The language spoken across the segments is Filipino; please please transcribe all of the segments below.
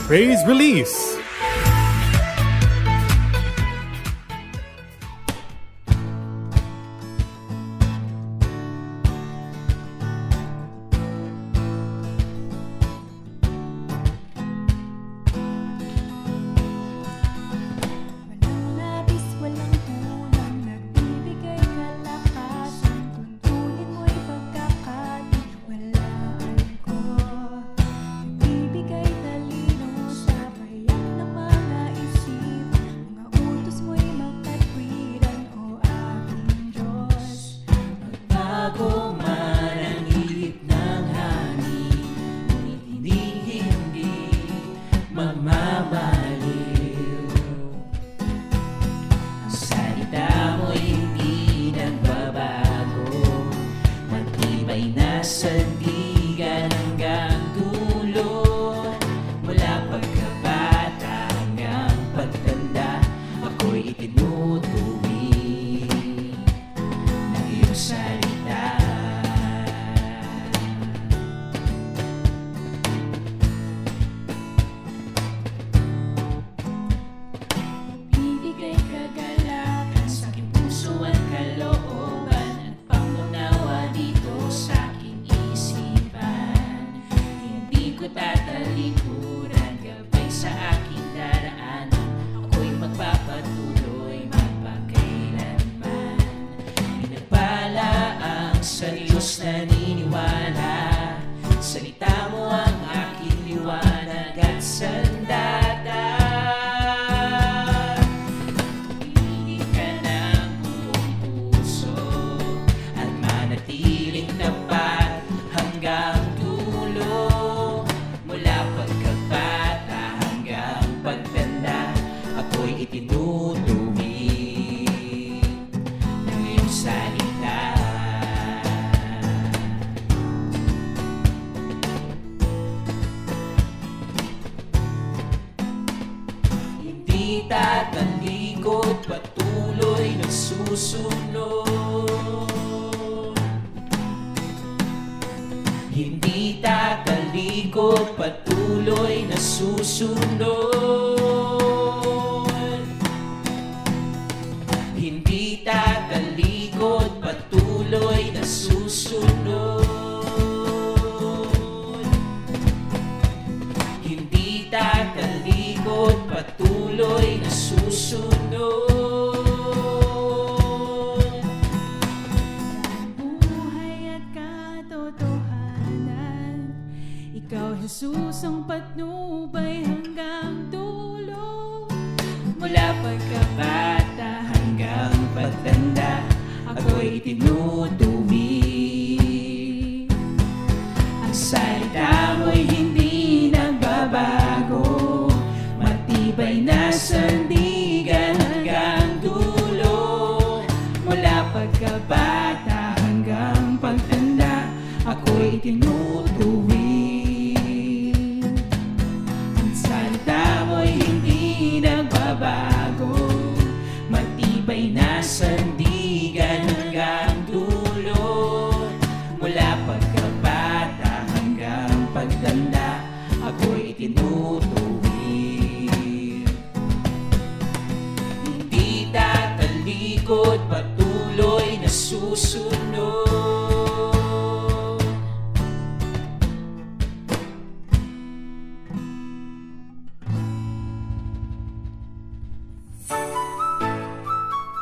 Praise Release. Tatalikod, patuloy na susunod. Hindi tatalikod, patuloy na susunod. Hindi tatalikod, patuloy na susunod. Hindi tatalikod, patuloy na susunod. Buhay at katotohanan, Ikaw, Jesus, ang patnubay hanggang dulo. Mula pagkabata hanggang pagtanda, ako'y tinutubig. Ang salita mo'y hindi nagbabago, matibay na sandigan hanggang dulo. Mula pagkabata hanggang pagtanda, ako'y tinutubig. Ang salita mo'y hindi nagbabago, matibay na sandigan hanggang dulo. Mula pagkabata hanggang pagtanda, ako'y tinutubig. Hindi tatalikod, patuloy na susunod.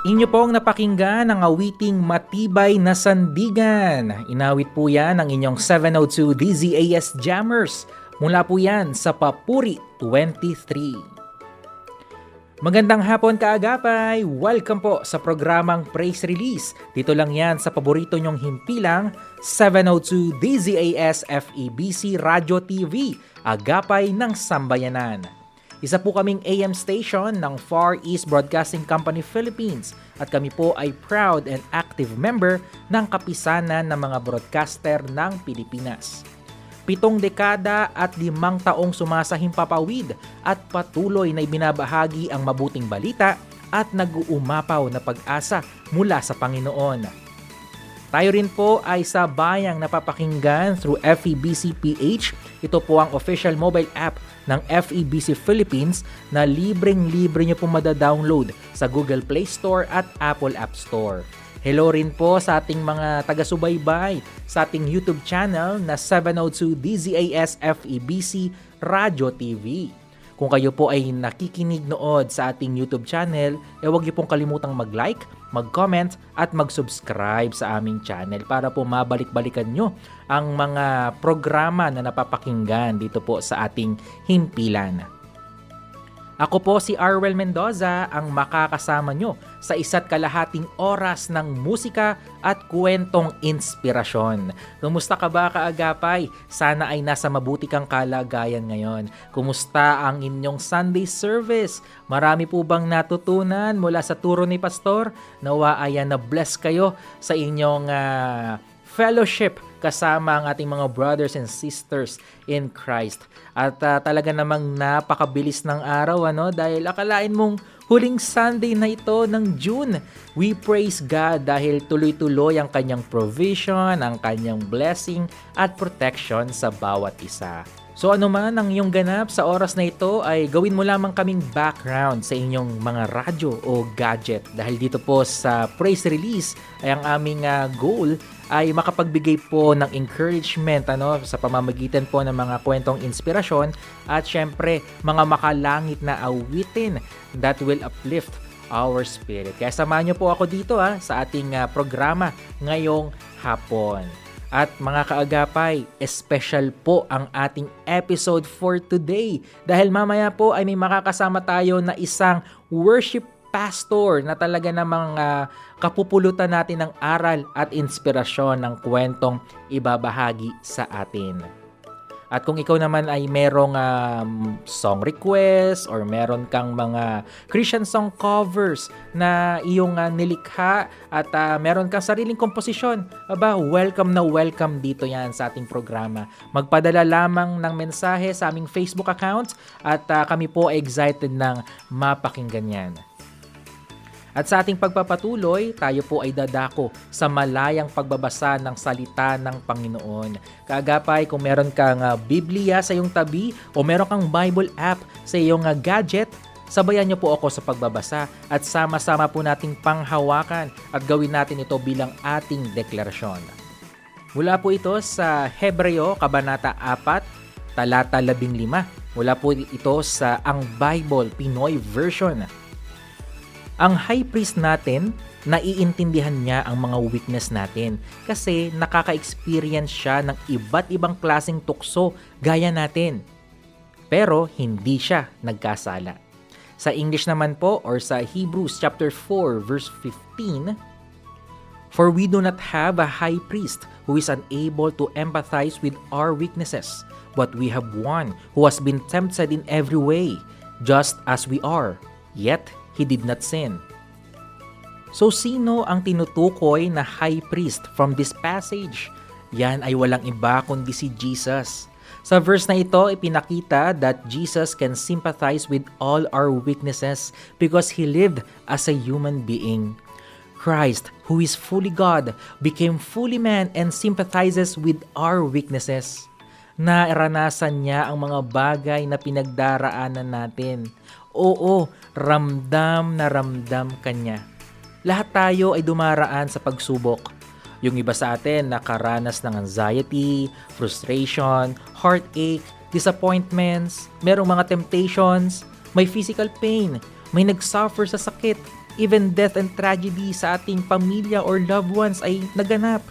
Inyo pong napakinggan ang awiting Matibay na Sandigan. Inawit po yan ng inyong 702 DZAS Jammers. Mula po yan sa Papuri 23. Magandang hapon kaagapay! Welcome po sa programang Praise Release. Dito lang yan sa paborito nyong himpilang 702 DZAS FEBC Radio TV, Agapay ng Sambayanan. Isa po kaming AM station ng Far East Broadcasting Company Philippines at kami po ay proud and active member ng kapisanan ng mga broadcaster ng Pilipinas. 7 dekada at 5 taong sumasahimpapawid at patuloy na ibinabahagi ang mabuting balita at nag-uumapaw na pag-asa mula sa Panginoon. Tayo rin po ay sa bayang napapakinggan through FEBC PH. Ito po ang official mobile app ng FEBC Philippines na libreng-libre nyo pong madadownload sa Google Play Store at Apple App Store. Hello rin po sa ating mga taga-subaybay sa ating YouTube channel na 702 DZAS FEBC Radio TV. Kung kayo po ay nakikinig nood sa ating YouTube channel, huwag niyo pong kalimutang mag-like, mag-comment at mag-subscribe sa aming channel para po mabalik-balikan nyo ang mga programa na napapakinggan dito po sa ating himpilan. Ako po si Arwel Mendoza, ang makakasama nyo sa 1.5 oras ng musika at kwentong inspirasyon. Kumusta ka ba, kaagapay? Sana ay nasa mabuti kang kalagayan ngayon. Kumusta ang inyong Sunday service? Marami po bang natutunan mula sa turo ni Pastor? Nawa ay na-bless kayo sa inyong fellowship kasama ang ating mga brothers and sisters in Christ. At talaga namang napakabilis ng araw, dahil akalain mong huling Sunday na ito ng June. We praise God dahil tuloy-tuloy ang kanyang provision, ang kanyang blessing at protection sa bawat isa. So ano man ang iyong ganap sa oras na ito ay gawin mo lamang kaming background sa inyong mga radyo o gadget. Dahil dito po sa praise release ay ang aming goal ay makapagbigay po ng encouragement sa pamamagitan po ng mga kwentong inspirasyon at syempre mga makalangit na awitin that will uplift our spirit. Kaya samahan niyo po ako dito sa ating programa ngayong hapon. At mga kaagapay, special po ang ating episode for today dahil mamaya po ay may makakasama tayo na isang worship pastor na talaga namang kapupulutan natin ng aral at inspirasyon ng kwentong ibabahagi sa atin. At kung ikaw naman ay merong song request or meron kang mga Christian song covers na iyong nilikha at meron kang sariling komposisyon, welcome na welcome dito yan sa ating programa. Magpadala lamang ng mensahe sa aming Facebook account at kami po ay excited ng mapakinggan yan. At sa ating pagpapatuloy, tayo po ay dadako sa malayang pagbabasa ng salita ng Panginoon. Kaagapay, kung meron kang Biblia sa iyong tabi o meron kang Bible app sa iyong gadget, sabayan niyo po ako sa pagbabasa at sama-sama po nating panghawakan at gawin natin ito bilang ating deklarasyon. Mula po ito sa Hebreo, Kabanata 4, Talata 15. Mula po ito sa Ang Bible, Pinoy Version. Ang high priest natin, naiintindihan niya ang mga weakness natin kasi nakaka-experience siya ng iba't ibang klaseng tukso gaya natin. Pero hindi siya nagkasala. Sa English naman po or sa Hebrews chapter 4 verse 15, "For we do not have a high priest who is unable to empathize with our weaknesses, but we have one who has been tempted in every way, just as we are, yet He did not sin." So sino ang tinutukoy na high priest from this passage? Yan ay walang iba kundi si Jesus. Sa verse na ito, ipinakita that Jesus can sympathize with all our weaknesses because He lived as a human being. Christ, who is fully God, became fully man and sympathizes with our weaknesses. Naranasan niya ang mga bagay na pinagdaraanan natin. Oo, ramdam na ramdam kanya. Lahat tayo ay dumaraan sa pagsubok. Yung iba sa atin nakaranas ng anxiety, frustration, heartache, disappointments, merong mga temptations, may physical pain, may nagsuffer sa sakit, even death and tragedy sa ating pamilya or loved ones ay naganap.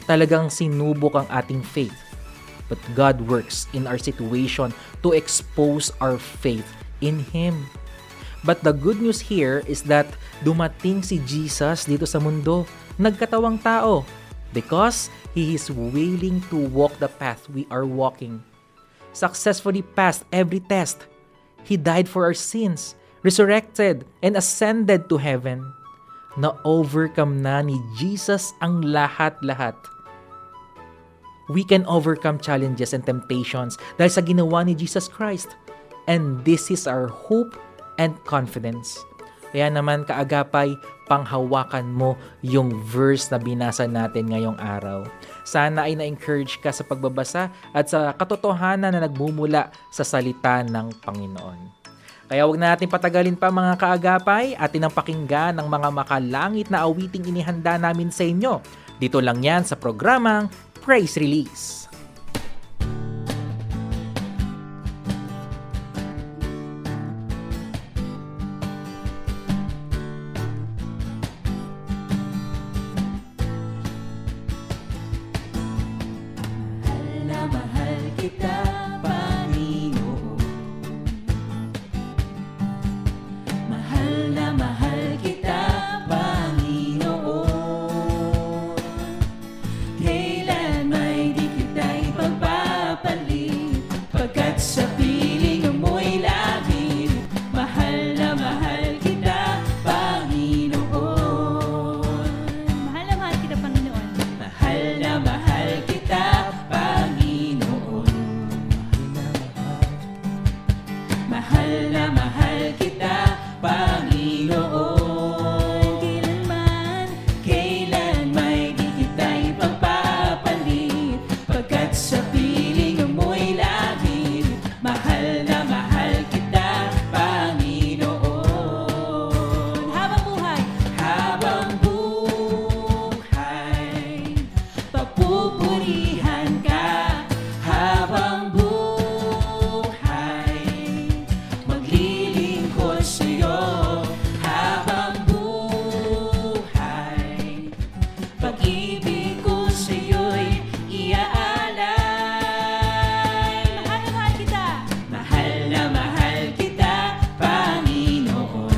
Talagang sinubok ang ating faith. But God works in our situation to expose our faith in Him. But the good news here is that dumating si Jesus dito sa mundo, nagkatawang tao, because He is willing to walk the path we are walking. Successfully passed every test. He died for our sins, resurrected, and ascended to heaven. Na-overcome na ni Jesus ang lahat-lahat. We can overcome challenges and temptations dahil sa ginawa ni Jesus Christ. And this is our hope and confidence. Kaya naman kaagapay, panghawakan mo yung verse na binasa natin ngayong araw. Sana ay na-encourage ka sa pagbabasa at sa katotohanan na nagmumula sa salita ng Panginoon. Kaya huwag natin patagalin pa mga kaagapay at pakinggan ng mga makalangit na awiting inihanda namin sa inyo. Dito lang yan sa programang Praise Release. Mahal kita, Panginoon. Mahal na mahal kita, Panginoon. Kailan may di kita ipagpapalit, pagkat sa piling mo'y langit. Mahal na mahal kita, Panginoon. Mahal na mahal kita, Panginoon. Mahal na mahal kita, Panginoon. Mahal na mahal kita, Panginoon. Kailan may di kita ipagpapalit, pagkat sa piling mo'y langit. Mahal na mahal kita, Panginoon. Habang buhay, Habang buhay, papupurihan ka. Habang buhay, maglilingkod sa'yo. Habang buhay, pag-ibig ko sa'yo'y iaalay. mahal na mahal kita. Mahal na mahal kita, Panginoon.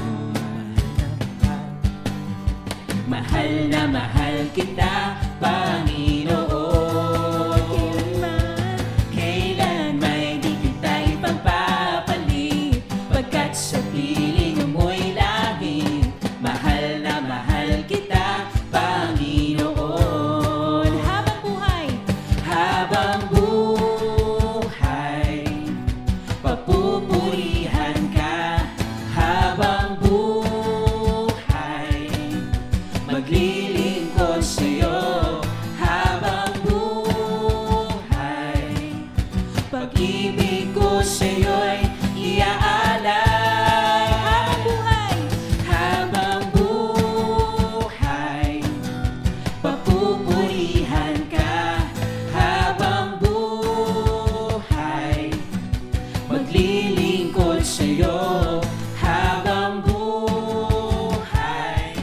Mahal na mahal kita, Panginoon. Kailan may di kita ipagpapalit, pagkat sa piling mo'y langit. Mahal na mahal kita, Panginoon. Habang buhay, Habang buhay, papupurihan ka. Habang buhay, maglilingkod sa'yo. Habang buhay, pag-ibig ko sa'yo'y iaalay. habang buhay, Habang buhay, papupurihan ka. Habang buhay, maglilingkod sa'yo. Habang buhay,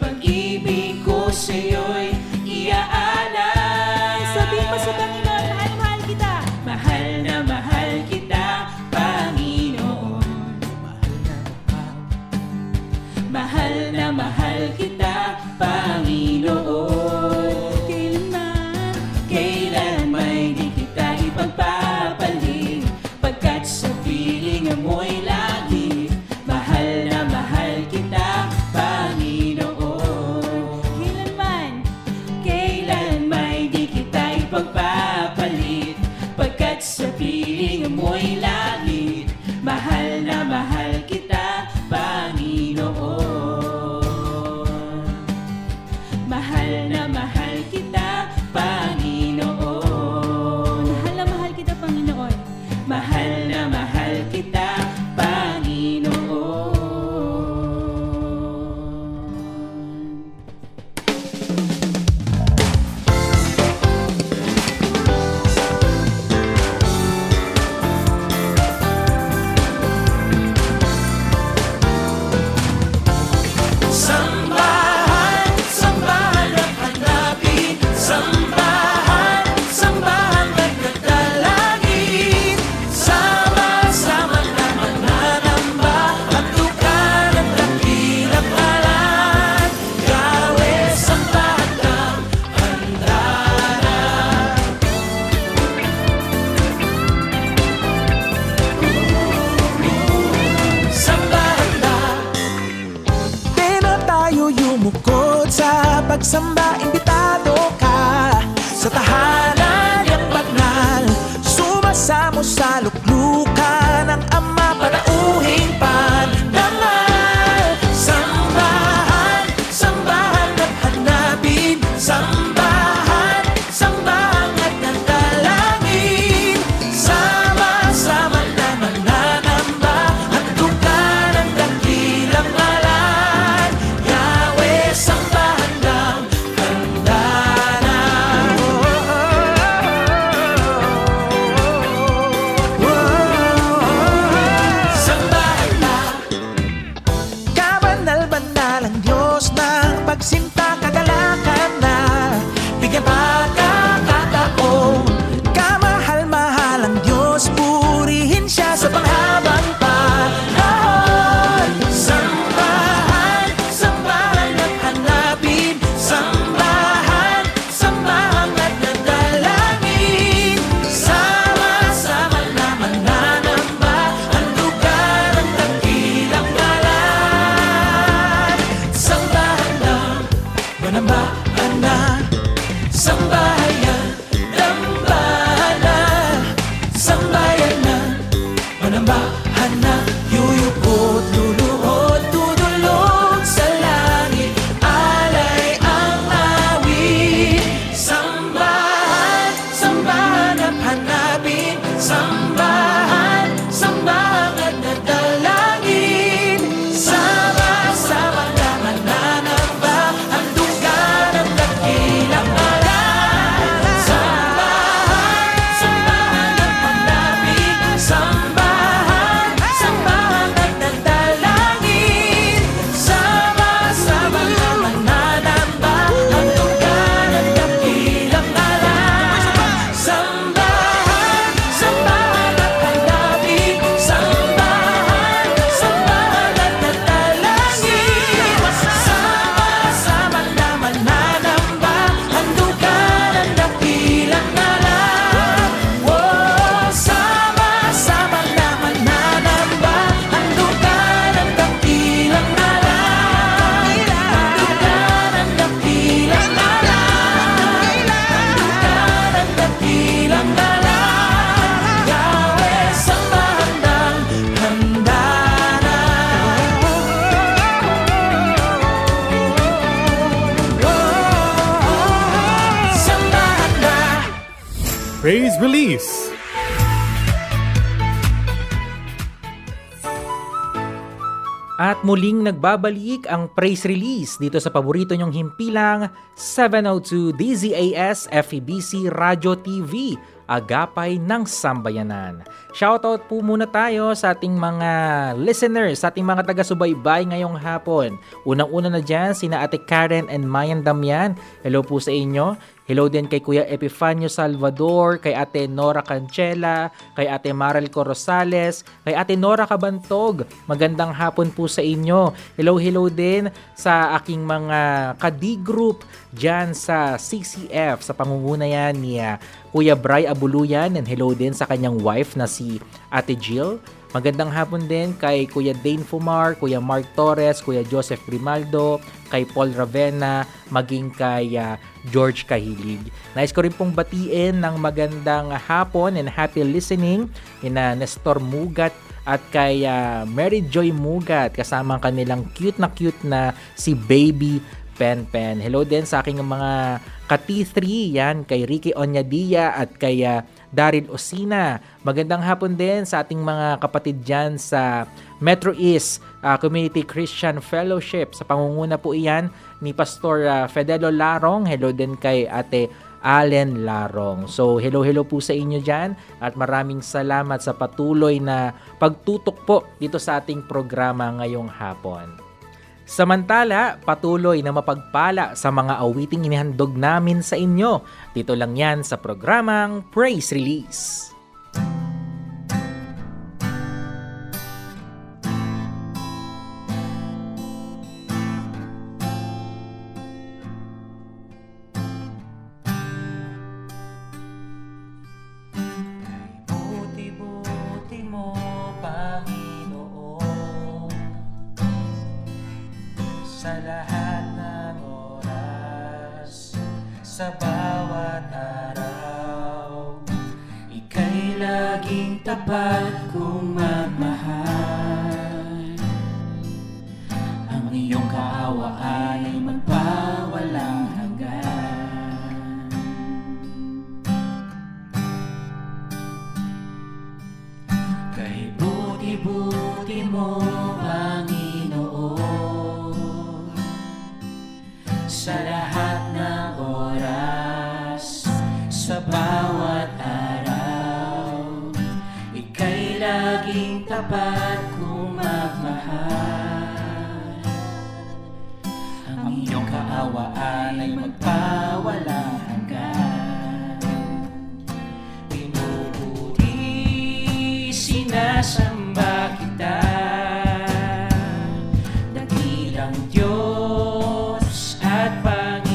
pag-ibig ko sa'yo'y iaalay. sabihin mo sa Panginoon, mahal na mahal kita. Mahal na mahal kita, Panginoon. Mahal na mahal kita, Panginoon. Kailan may di kita ipagpapalit, pagkat sa piling mo'y langit. sambahan na yuyukot, luluhod, tutulog sa langit, alay ang awit. Sambahan, sambahan at hanapin, sambahan, sambahan at nadalangin. Sama-sama na mananamba, handugan ang dakilang ngalan. Sambahan, sambahan at hanapin, sambahan, sambahan at nadalangin. Sama-sama na mananamba, handugan ang dakilang ngalan. Sambahan, sambahan at hanapin, sambahan, sambahan at nadalangin. Sama-sama na mananamba, handugan ang dakilang ngalan. Oh, sama-sama na mananamba, handugan ang dakilang ngalan. Handugan ang dakilang ngalan. Handugan ang dakilang ngalan. Yahweh, sambahan ng handa na. Sambahan na. Praise Release. At muling nagbabalik ang praise release dito sa paborito nyong himpilang 702 DZAS FEBC Radio TV, Agapay ng Sambayanan. Shoutout po muna tayo sa ating mga listeners, sa ating mga taga-subaybay ngayong hapon. Unang-una na dyan, sina Ate Karen and Mayan Damian. Hello po sa inyo. Hello din kay Kuya Epifanio Salvador, kay Ate Nora Canchela, kay Ate Maralco Rosales, kay Ate Nora Cabantog. Magandang hapon po sa inyo. Hello din sa aking mga ka-D-group dyan sa CCF, sa pangunguna yan ni Kuya Bray Abuluyan, and hello din sa kanyang wife na si Ate Jill. Magandang hapon din kay Kuya Dane Fumar, Kuya Mark Torres, Kuya Joseph Grimaldo, kay Paul Ravena, maging kay George Kahilig. Nais ko rin pong batiin ng magandang hapon and happy listening ina Nestor Mugat at kay Mary Joy Mugat, kasama ang kanilang cute na si Baby Pen. Hello din sa aking mga ka-T3, yan, kay Ricky Onyadia at kay Daryl Osina. Magandang hapon din sa ating mga kapatid dyan sa Metro East Community Christian Fellowship. Sa pangunguna po iyan ni Pastor Fedelo Larong. Hello din kay Ate Allen Larong. So hello po sa inyo dyan at maraming salamat sa patuloy na pagtutok po dito sa ating programa ngayong hapon. Samantala, patuloy na mapagpala sa mga awiting inihandog namin sa inyo. Dito lang yan sa programang Praise Release. Buti-buti mo, Panginoon, sa lahat ng oras, sa bawat araw. Ika'y laging tapat kung magmahal. Ang iyong kaawaan ay magpawalang hanggan. Kay buti-buti mo, Panginoon, sa lahat ng oras, sa bawat araw. Ika'y laging tapat kung magmahal. Ang iyong kaawaan ay magpawalang hanggan. Pinuputi, sinasamba kita, dakilang Diyos at Panginoon.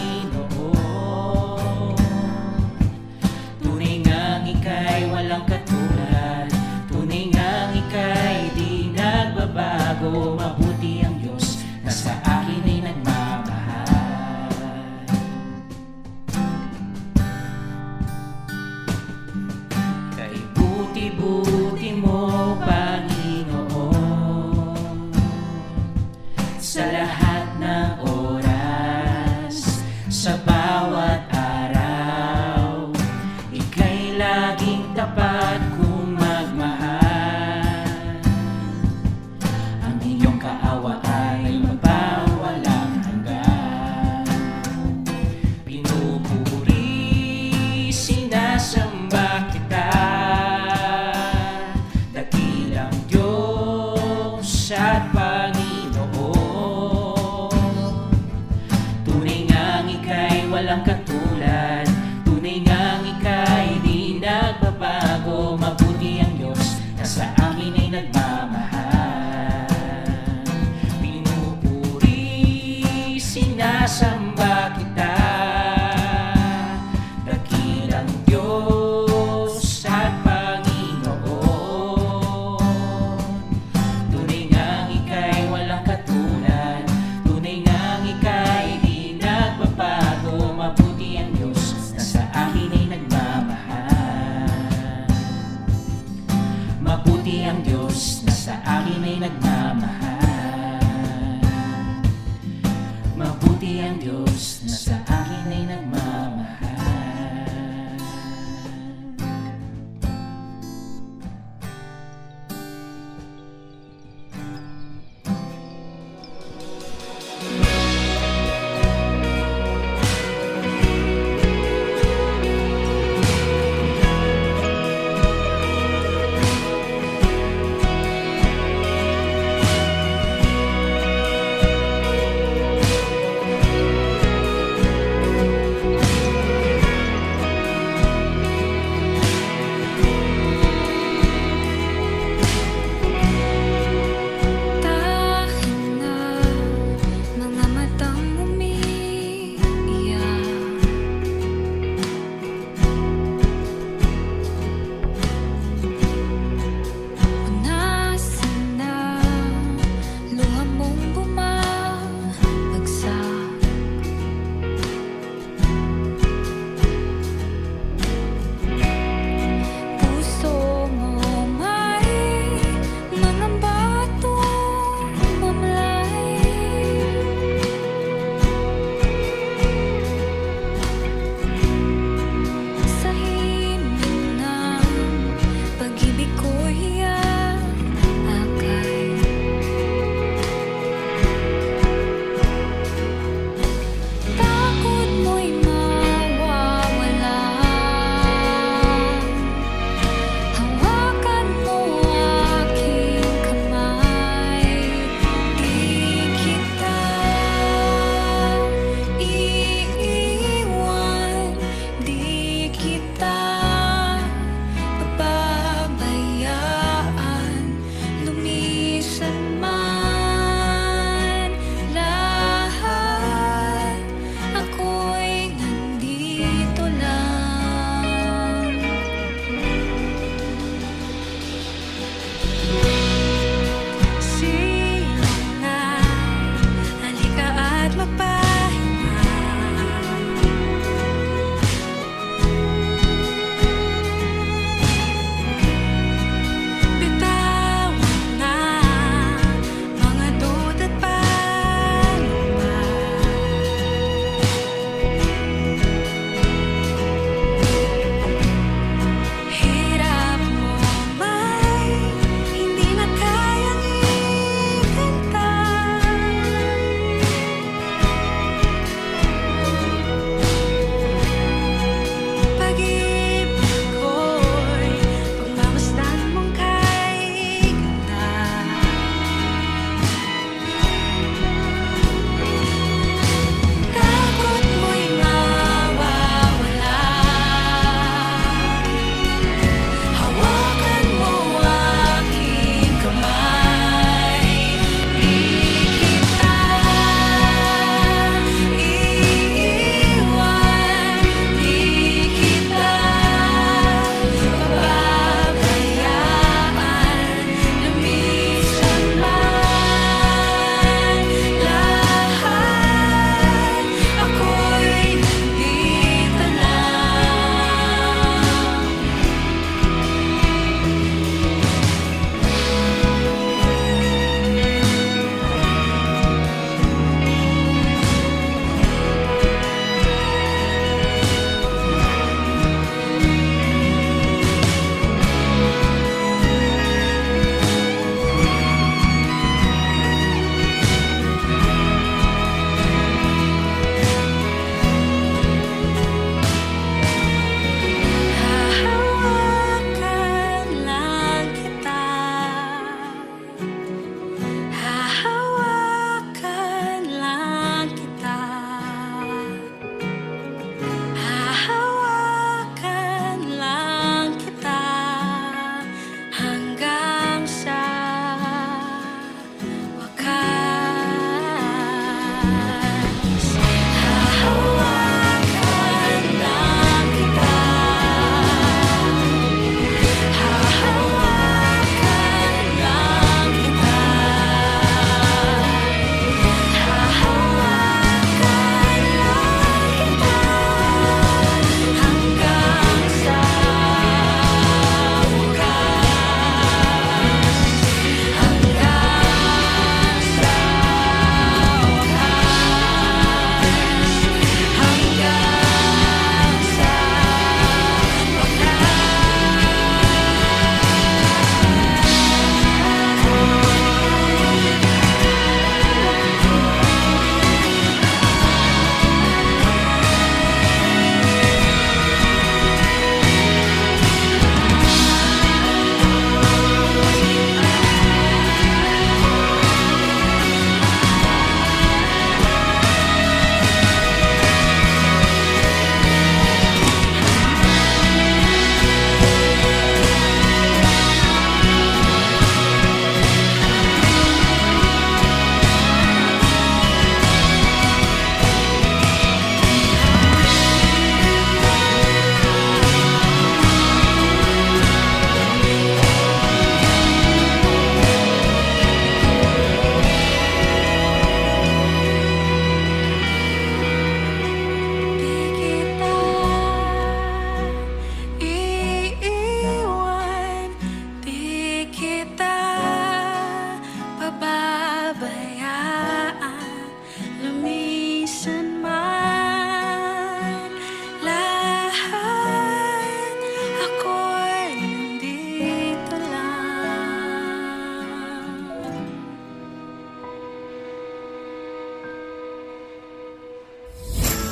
Tunay ngang ika'y walang katulad, tunay ngang ika'y di nagbabago. Mabuti ang Diyos na sa akin ay nagmamahal. Kay buti-buti mo, Panginoon, Diyos at Panginoon. Tunay ngang ika'y walang katulad, tunay ngang ika'y di nagbabago. Mabuti ang Diyos na sa akin ay nagmamahal. Pinupuri, sinasamba kita, dakilang Diyos at Panginoon. Tunay ngang ika'y walang katulad, tunay ngang ika'y di nagbabago. Mabuti ang Diyos na sa akin ay nagmamahal. Mabuti ang Diyos na sa akin ay nagmamahal. Mabuti ang Diyos na sa akin ay nagmamahal.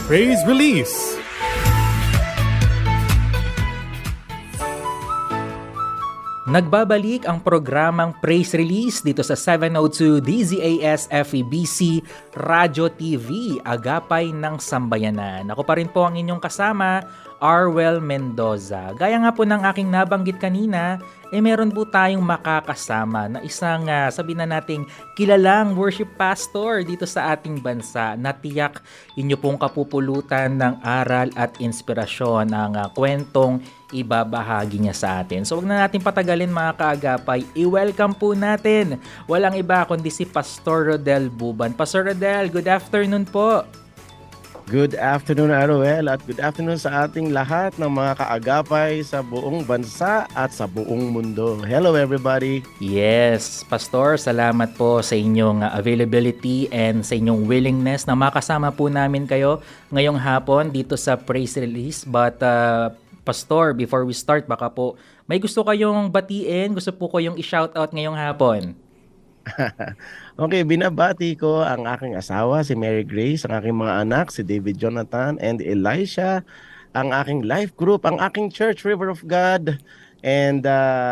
Praise Release. Nagbabalik ang programang Praise Release dito sa 702 DZAS FEBC Radyo TV, Agapay ng Sambayanan. Ako pa rin po ang inyong kasama, Arwel Mendoza. Gaya nga po ng aking nabanggit kanina, meron po tayong makakasama na isang sabihin na nating kilalang worship pastor dito sa ating bansa na tiyak inyo pong kapupulutan ng aral at inspirasyon ang kwentong ibabahagi niya sa atin. So wag na natin patagalin mga kaagapay, i-welcome po natin. Walang iba kundi si Pastor Rodel Buban. Pastor Rodel, good afternoon po. Good afternoon, Aroel, at good afternoon sa ating lahat ng mga kaagapay sa buong bansa at sa buong mundo. Hello, everybody! Yes, Pastor, salamat po sa inyong availability and sa inyong willingness na makasama po namin kayo ngayong hapon dito sa Praise Release. But, Pastor, before we start, baka po may gusto kayong batiin, gusto po ko yung i-shoutout ngayong hapon. Okay, binabati ko ang aking asawa, si Mary Grace, ang aking mga anak, si David Jonathan and Elisha, ang aking life group, ang aking church, River of God, and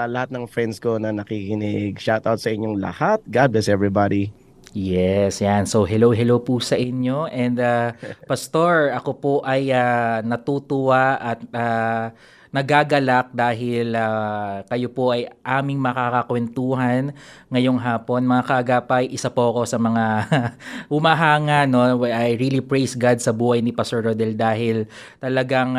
lahat ng friends ko na nakikinig. Shoutout sa inyong lahat. God bless everybody. Yes, yan. So hello po sa inyo. And Pastor, ako po ay natutuwa at nagagalak dahil kayo po ay aming makakakwentuhan ngayong hapon. Mga kaagapay, isa po ako sa mga humahanga. No? I really praise God sa buhay ni Pastor Rodel dahil talagang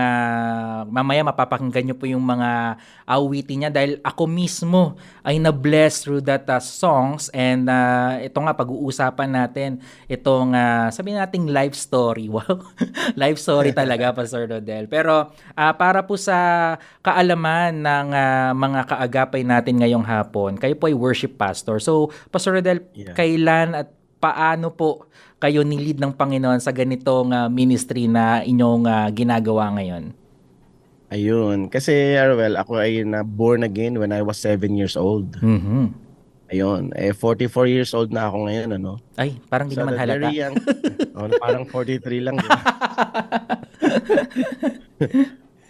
mamaya mapapakinggan nyo po yung mga awitin niya dahil ako mismo ay na-bless through that songs. And ito nga, pag-uusapan natin itong sabihin nating life story. Wow, life story talaga, Pastor Rodel. Pero para po sa kaalaman ng mga kaagapay natin ngayong hapon, kayo po ay worship pastor. So, Pastor Rodel, kailan at paano po kayo nilid ng Panginoon sa ganitong ministry na inyong ginagawa ngayon? Ayun. Kasi, Arwel, ako ay na-born again when I was 7 years old. Mm-hmm. Ayun. 44 years old na ako ngayon, ano? Ay, parang di naman halata. Very young, parang 43 lang.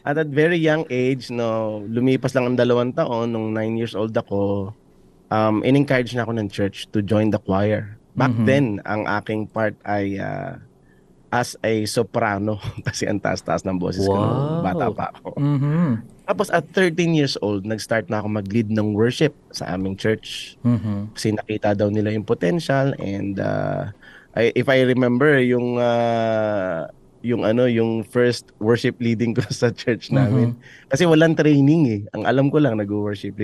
At that very young age, no, lumipas lang ang 2 taon, nung 9 years old ako, in-encourage na ako ng church to join the choir. Back then, ang aking part ay as a soprano kasi ang taas-taas ng boses ko nung bata pa ako. Mm-hmm. Tapos at 13 years old, nag-start na ako mag-lead ng worship sa aming church. Mm-hmm. Kasi nakita daw nila yung potential and if I remember yung first worship leading ko sa church namin. Kasi walang training eh. Ang alam ko lang nag-worship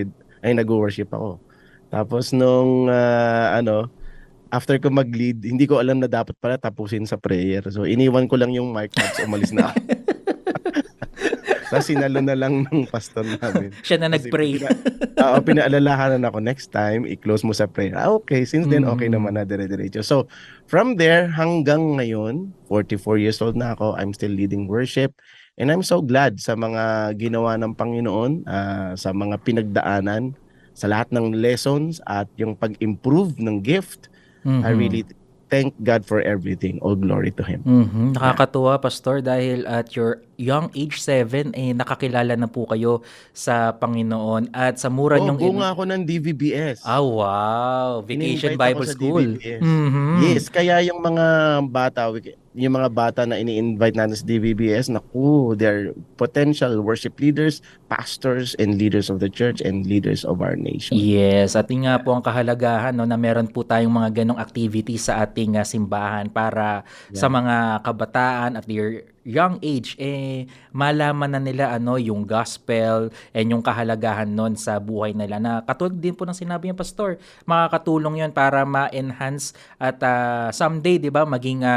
ako. Tapos nung after ko mag-lead, hindi ko alam na dapat pala tapusin sa prayer. So iniwan ko lang yung mic tapos umalis na ako. Tapos sinalo na lang ng pastor namin. Siya na nag-pray. Pinaalalahanan ako, next time, i-close mo sa prayer. Okay, since then, okay naman na dire-diretso. So, from there, hanggang ngayon, 44 years old na ako, I'm still leading worship. And I'm so glad sa mga ginawa ng Panginoon, sa mga pinagdaanan, sa lahat ng lessons at yung pag-improve ng gift. I really thank God for everything. All glory to Him. Nakakatuwa, Pastor, dahil at your young age 7, nakakilala na po kayo sa Panginoon at sa mura niyong... buo nga ako ng DVBS. Wow! Vacation In-invite Bible ako sa School. DVBS. Mm-hmm. Yes, kaya yung mga bata na ini-invite natin sa DVBS, naku, they're potential worship leaders, pastors, and leaders of the church and leaders of our nation. Yes, at yun nga po ang kahalagahan na meron po tayong mga ganong activities sa ating simbahan para sa mga kabataan at their young age, malaman na nila yung gospel and yung kahalagahan nun sa buhay nila. Na katulad din po ng sinabi ng pastor, makakatulong yun para ma-enhance at someday, di ba, maging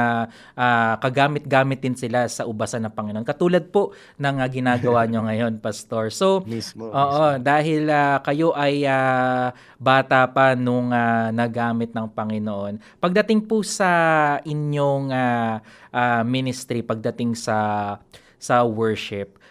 kagamit-gamit din sila sa ubasan ng Panginoon. Katulad po ng ginagawa nyo ngayon, pastor. So, mismo. Dahil kayo ay bata pa nung nagamit ng Panginoon. Pagdating po sa inyong ministry, pagdating sa worship,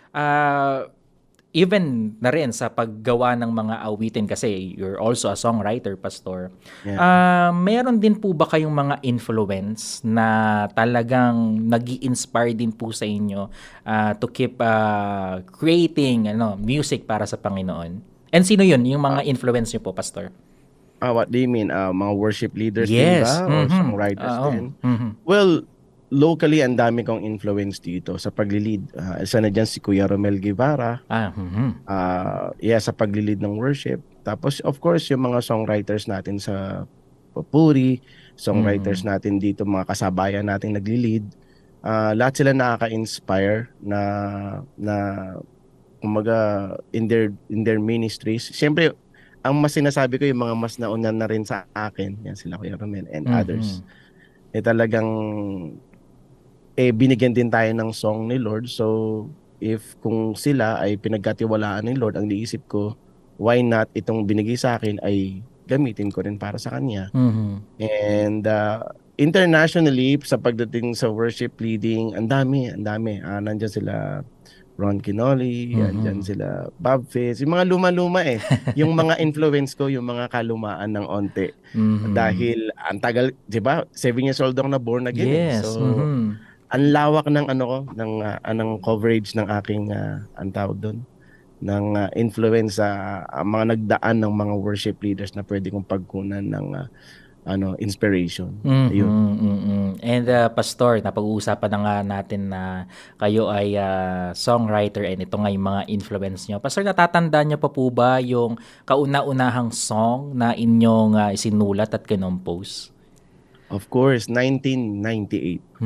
even na rin sa paggawa ng mga awitin kasi you're also a songwriter, Pastor. Yeah. Meron din po ba kayong mga influence na talagang nag-i-inspire din po sa inyo to keep creating music para sa Panginoon? And sino yun, yung mga influence niyo po, Pastor? What do you mean? Mga worship leaders Yes. din ba? Or Mhm. songwriters Oo. din? Mhm. Well, locally, ang dami kong influence dito sa paglilid. Isa na dyan si Kuya Romel Guevara. Mhm. Sa paglilid ng worship. Tapos, of course, yung mga songwriters natin sa Papuri, songwriters natin dito, mga kasabayan natin naglilid. Lahat sila nakaka-inspire na kumaga in their ministries. Siyempre, ang mas sinasabi ko yung mga mas nauna na rin sa akin, yan sila Kuya Romel and others. Talagang binigyan din tayo ng song ni Lord. So, kung sila ay pinagkatiwalaan ni Lord, ang naisip ko, why not itong binigay sa akin ay gamitin ko rin para sa Kanya. And internationally, sa pagdating sa worship leading, ang dami. Nandiyan sila Ron Quinoli, andyan sila Bob Fitz, yung mga luma-luma yung mga influence ko, yung mga kalumaan ng onte. Dahil ang tagal, 'di ba? 7 years old ako na born again. Yes. So, ang lawak ng ng coverage ng aking ang tawag doon ng influence sa mga nagdaan ng mga worship leaders na pwede kong pagkunan ng inspiration. Ayun. And Pastor, napag-uusapan na nga natin na kayo ay songwriter and ito nga yung mga influence nyo. Pastor, natatandaan nyo pa po ba yung kauna-unahang song na inyong isinulat at kinompose? Of course, 1998.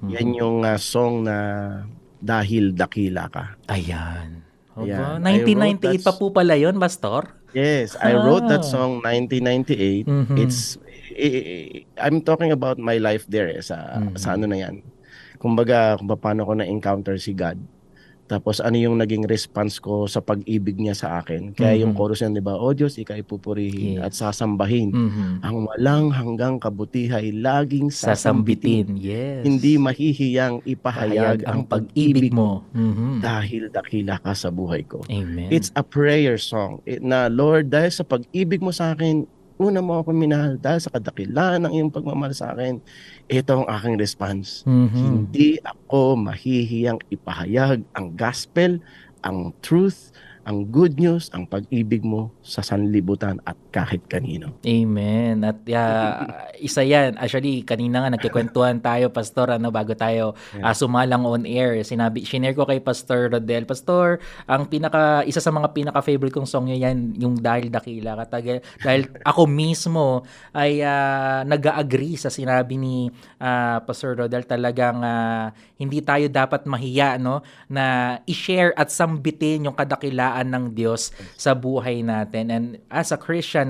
Yan yung song na Dahil Dakila Ka. Ayan. Ayan. 1998 pa po pala yun, Pastor? Yes, I wrote that song 1998. I'm talking about my life there sa ano na yan. Kumbaga, kung paano ko na-encounter si God. Tapos ano yung naging response ko sa pag-ibig niya sa akin. Kaya yung chorus niya, di ba? O Diyos, ika'y pupurihin at sasambahin. Ang walang hanggang kabutihay, laging sasambitin. Yes. Hindi mahihiyang ipahayag ang pag-ibig mo. Mhm. Dahil dakila ka sa buhay ko. Amen. It's a prayer song. Na Lord, dahil sa pag-ibig mo sa akin, una mo ako minahal. Dahil sa kadakilaan ng iyong pagmamahal sa akin, ito ang aking response. Hindi ako mahihiyang ipahayag ang gospel, ang truth, ang good news, ang pag-ibig mo sa sanlibutan at kahit kanino. Amen. At isa yan. Actually, kanina nga nagkikwentuhan tayo, Pastor, bago tayo sumalang on air. Shinare ko kay Pastor Rodel, Pastor, isa sa mga pinaka-favorite kong song niya yan, yung Dahil Dakila Ka. Dahil ako mismo ay nag-agree sa sinabi ni Pastor Rodel. Talagang hindi tayo dapat mahiya na i-share at sambitin yung kadakilaan ng Diyos sa buhay natin. And as a Christian,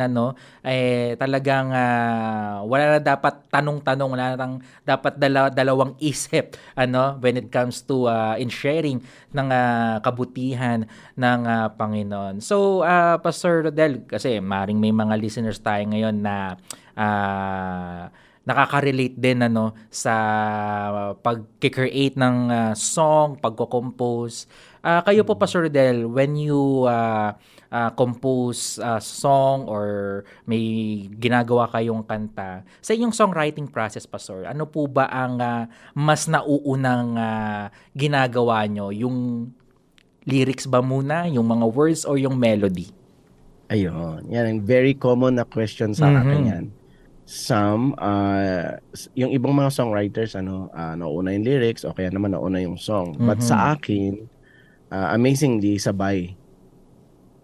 talagang wala na dapat tanong-tanong, wala na dapat dalawang isip when it comes to in sharing ng kabutihan ng Panginoon. So, Pastor Rodel, kasi maring may mga listeners tayo ngayon na nakaka-relate din sa pag-create ng song, pagko-compose. Kayo po, Pastor Rodel, when you compose a song or may ginagawa kayong kanta, sa inyong songwriting process, Pastor, ano po ba ang mas nauunang ginagawa nyo? Yung lyrics ba muna, yung mga words, or yung melody? Ayun. Yan, very common na question sa akin yan. Some, yung ibang mga songwriters, nauna yung lyrics, o kaya naman nauna yung song. But sa akin, amazingly, sabay.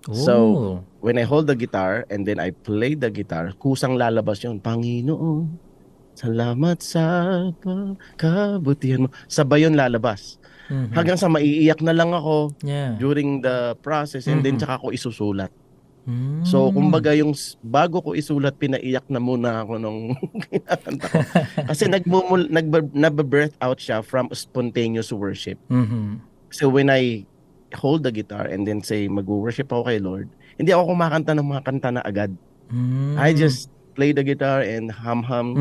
So, when I hold the guitar and then I play the guitar, kusang lalabas yun, Panginoon, salamat sa kabutihan mo. Sabay yun lalabas. Hanggang sa maiiyak na lang ako during the process and then tsaka ako isusulat. So, kumbaga yung bago ko isulat, pinaiyak na muna ako nung kinakanta ko. Kasi nag-birth out siya from spontaneous worship. So, when I hold the guitar and then say, mag-worship ako kay Lord, hindi ako kumakanta ng mga kanta na agad. I just play the guitar and hum-hum.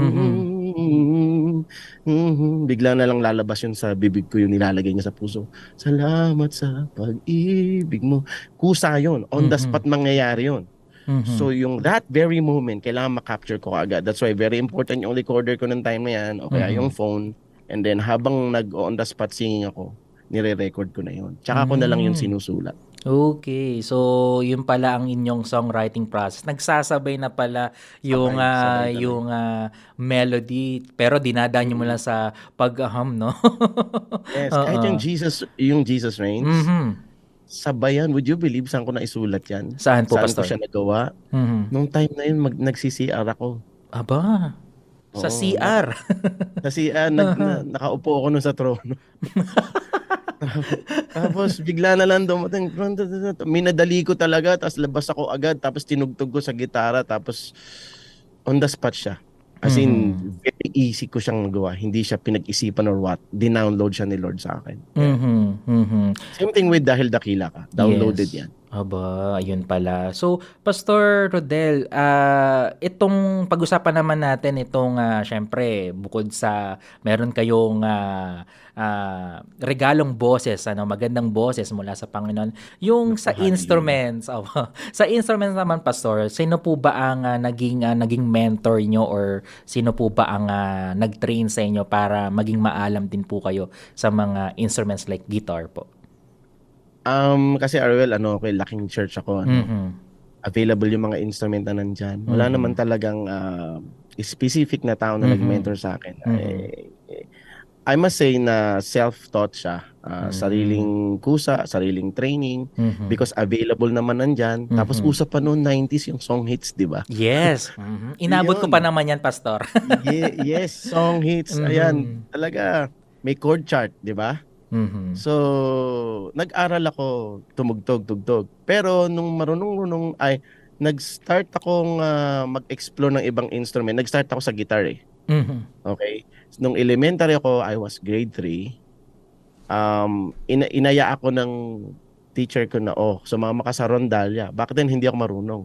Bigla na lang lalabas yun sa bibig ko, yung nilalagay niya sa puso. Salamat sa pag-ibig mo. Kusa yun. On the spot mangyayari yun. So yung that very moment, kailangan ma-capture ko agad. That's why very important yung recorder ko ng time na yan, o kaya yung phone. And then habang nag-on the spot singing ako, nire-record ko na yun. Tsaka ko na lang yun sinusulat. Okay, so yun pala ang inyong songwriting process. Nagsasabay na pala yung Sabay. yung melody, pero dinadaan nyo mula sa pag-hum, no? Yes, kahit yung Jesus Reigns, Mhm. sabayan. Would you believe saan ko na isulat yan? Saan po, Saan Pastor? ko siya nagawa? Mhm. Nung time na yun, nag-CCR ako. Aba, sa Oo, CR. Kasi nakaupo ako nun sa trono. Tapos bigla na lang dumating. Minadali ko talaga, tapos labas ako agad, tapos tinugtog ko sa gitara, tapos on the spot siya. As in, very easy ko siyang gawa. Hindi siya pinag-isipan or what. Dinownload siya ni Lord sa akin. Same thing with Dahil Dakila Ka. Downloaded Yes. yan. Aba, ayun pala. So, Pastor Rodel, itong pag-usapan naman natin itong syempre bukod sa meron kayong regalong boses, magandang boses mula sa Panginoon. Yung sa Hallelujah. instruments, sa instruments naman, Pastor, sino po ba ang naging mentor nyo or sino po ba ang nag-train sa inyo para maging maalam din po kayo sa mga instruments like guitar po? Kasi Arwel, laking church ako. Available yung mga instrument na nandyan. Wala naman talagang specific na tao na nag-mentor sa akin. I must say na self-taught siya. Sariling kusa, sariling training. Because available naman nandyan. Tapos usap pa noon 90s yung song hits, di ba? Yes. Inabot ko pa naman yan, Pastor. Yes, song hits. Ayan, talaga may chord chart, di ba? So, nag-aral ako tumugtog. Pero nung marunong nag-start akong mag-explore ng ibang instrument. Nag-start ako sa guitar eh. Okay? Nung elementary ako, I was grade 3. Inaya ako ng teacher ko na, sumama ka sa rondalya. Bakit din hindi ako marunong?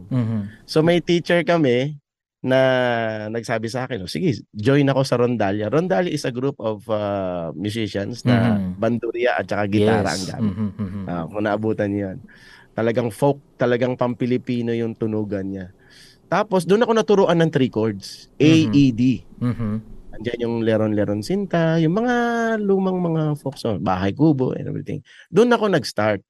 So, may teacher kami na nagsabi sa akin, sige, join ako sa rondalya. Rondalya is a group of musicians na bandurya at saka gitara ang gamit. Kung naabutan niyo yan. Talagang folk, talagang pampilipino yung tunugan niya. Tapos, doon ako naturuan ng 3 chords. A, E, D. Andiyan yung Leron-Leron Sinta, yung mga lumang mga folk song, Bahay Kubo, and everything. Doon ako nag-start.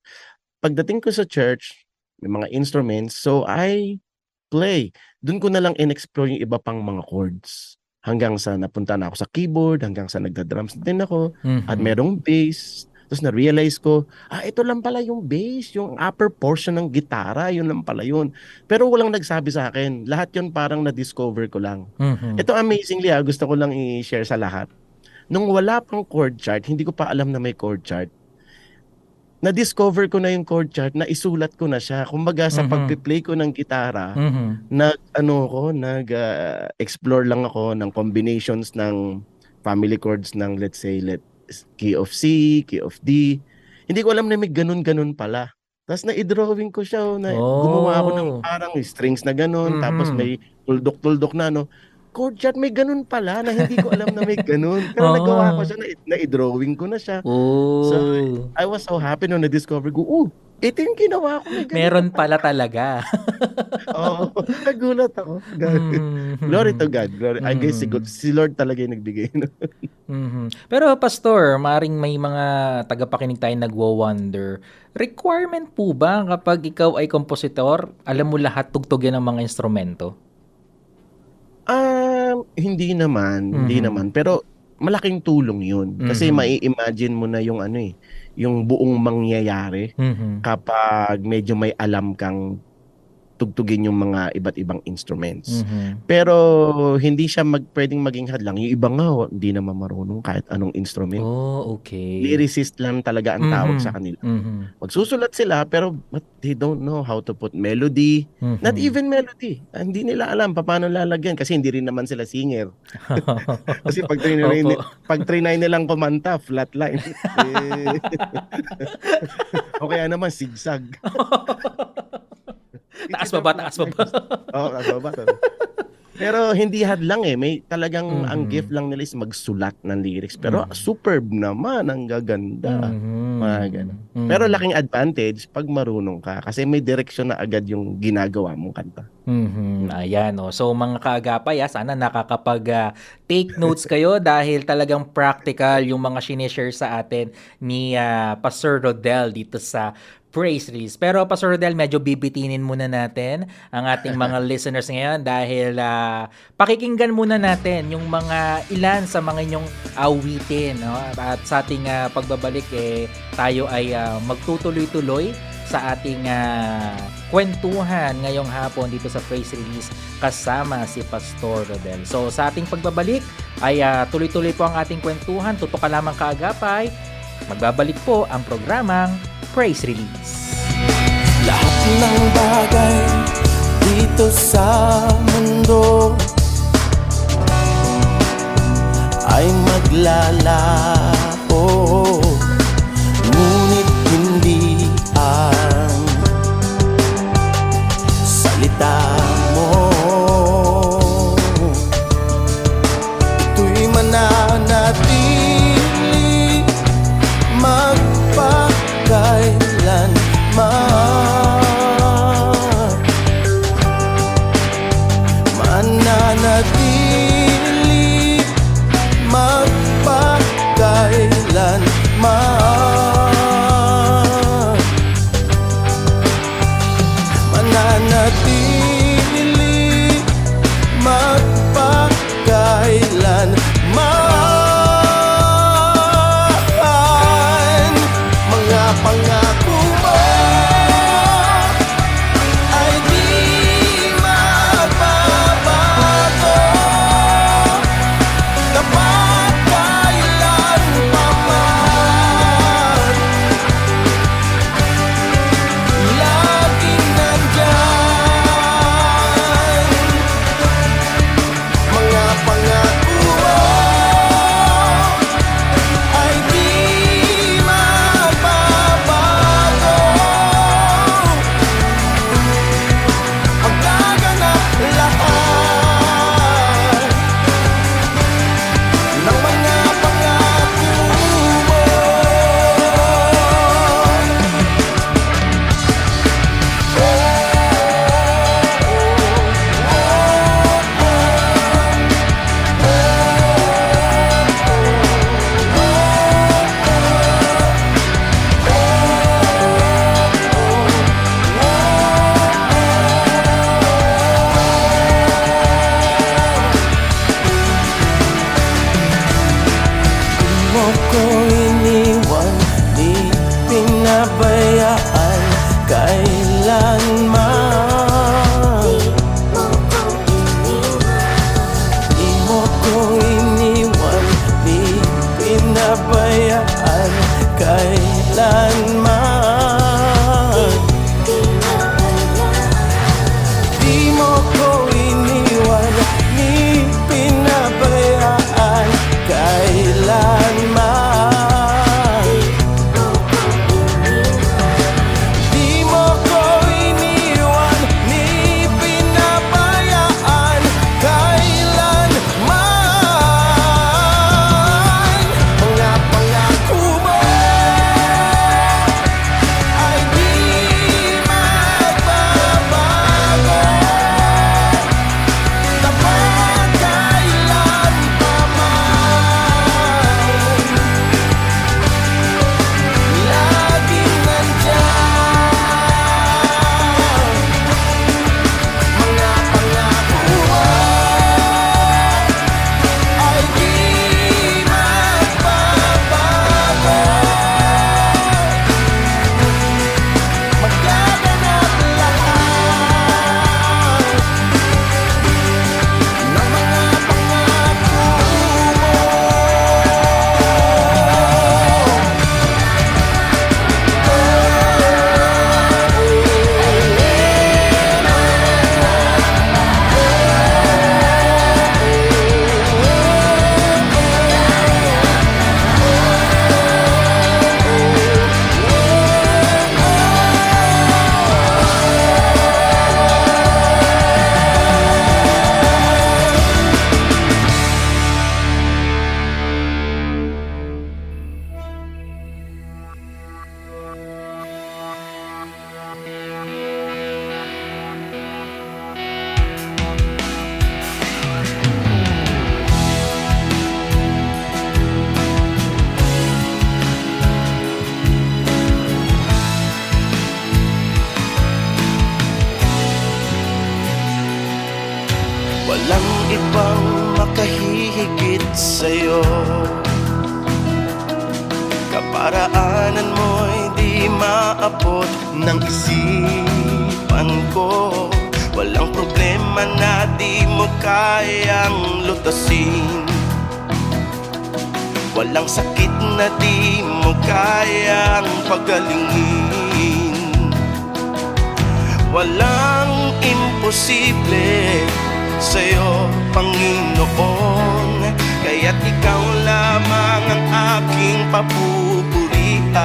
Pagdating ko sa church, may mga instruments, so I play. Doon ko na lang in-explore yung iba pang mga chords. Hanggang sa napunta na ako sa keyboard, hanggang sa nagda-drums din ako, at merong bass. Tapos na-realize ko, ito lang pala yung bass, yung upper portion ng gitara, yun lang pala yun. Pero walang nagsabi sa akin. Lahat yun parang na-discover ko lang. Ito amazingly, gusto ko lang i-share sa lahat. Nung wala pang chord chart, hindi ko pa alam na may chord chart. Na-discover ko na yung chord chart, na isulat ko na siya. Kumbaga sa pagpi-play ko ng gitara, nag-explore lang ako ng combinations ng family chords ng let's say key of C, key of D. Hindi ko alam na may ganun-ganun pala. Tapos na-drawing ko siya, gumawa ako ng parang strings na ganun, tapos may tuldok-tuldok na chord chart, may ganun pala na hindi ko alam na may ganun. Pero nagawa ko siya, na-drawing ko na siya. So, I was so happy nung na-discover ko, ito yung ginawa ko. Meron pala talaga. Nagulat ako. Glory to God. I guess si Lord talaga yung nagbigay. Pero Pastor, maring may mga tagapakinig tayo nagwo-wonder, requirement po ba kapag ikaw ay kompositor, alam mo lahat tugtugin ng mga instrumento? Hindi naman. Pero malaking tulong yun. Kasi mai-imagine mo na yung yung buong mangyayari kapag medyo may alam kang tugtugin yung mga iba't ibang instruments. Pero hindi siya pwedeng maging hadlang. Yung iba nga, hindi naman marunong kahit anong instrument. Okay. Lyricist lang talaga ang tawag sa kanila. Magsusulat sila pero but they don't know how to put melody. Not even melody. Hindi nila alam paano lalagyan kasi hindi rin naman sila singer. Kasi pag trinay nilang kumanta, flat line. O kaya naman zigzag. Taas baba. Taas baba. Pero hindi hadlang eh. May talagang ang Mhm. gift lang nila is magsulat ng lyrics. Pero superb naman, ang gaganda. Mhm. Mga ganun. Mhm. Pero laking advantage pag marunong ka kasi may direksyon na agad yung ginagawa mong kanta. Mhm. Ayan, oh. So mga kaagapay, sana take notes kayo dahil talagang practical yung mga sinishare sa atin ni Pastor Rodel dito sa Praise Release. Pero Pastor Rodel, medyo bibitinin muna natin ang ating mga listeners ngayon dahil pakikinggan muna natin yung mga ilan sa mga inyong awitin. No? At sa ating pagbabalik, tayo ay magtutuloy-tuloy sa ating kwentuhan ngayong hapon dito sa Praise Release kasama si Pastor Rodel. So sa ating pagbabalik ay tuloy-tuloy po ang ating kwentuhan. Tutok ka lamang kaagapay. Magbabalik po ang programang Praise Release. Lahat ng bagay dito sa mundo ay maglalaho, ngunit hindi ang salita mo. Ito'y mananatili magpakailanman, mananatili magpakailanman, mananatili magpakailanman. Mga pangako mo ay di magbabago kapag kailan pa man, laging nandyan. Mga pangako mo ay di magbabago, magaganap lahat ng mga pangako mo. Di mo ko iniwan, di pinabayaan kailanman. Di mo ko iniwan, di pinabayaan kailanman. Di mo ko iniwan, ni pinabayaan kailanman. Di mo ko iniwan, ni pinabayaan kailanman. Mga pangako mo ibang makahihigit sa'yo. Kaparaanan mo'y di maabot ng isipan ko. Walang problema na di mo kayang lutasin. Walang sakit na di mo kayang pagalingin. Walang imposible sa'yo, Panginoon. Kaya't ikaw lamang ang aking papupurihan.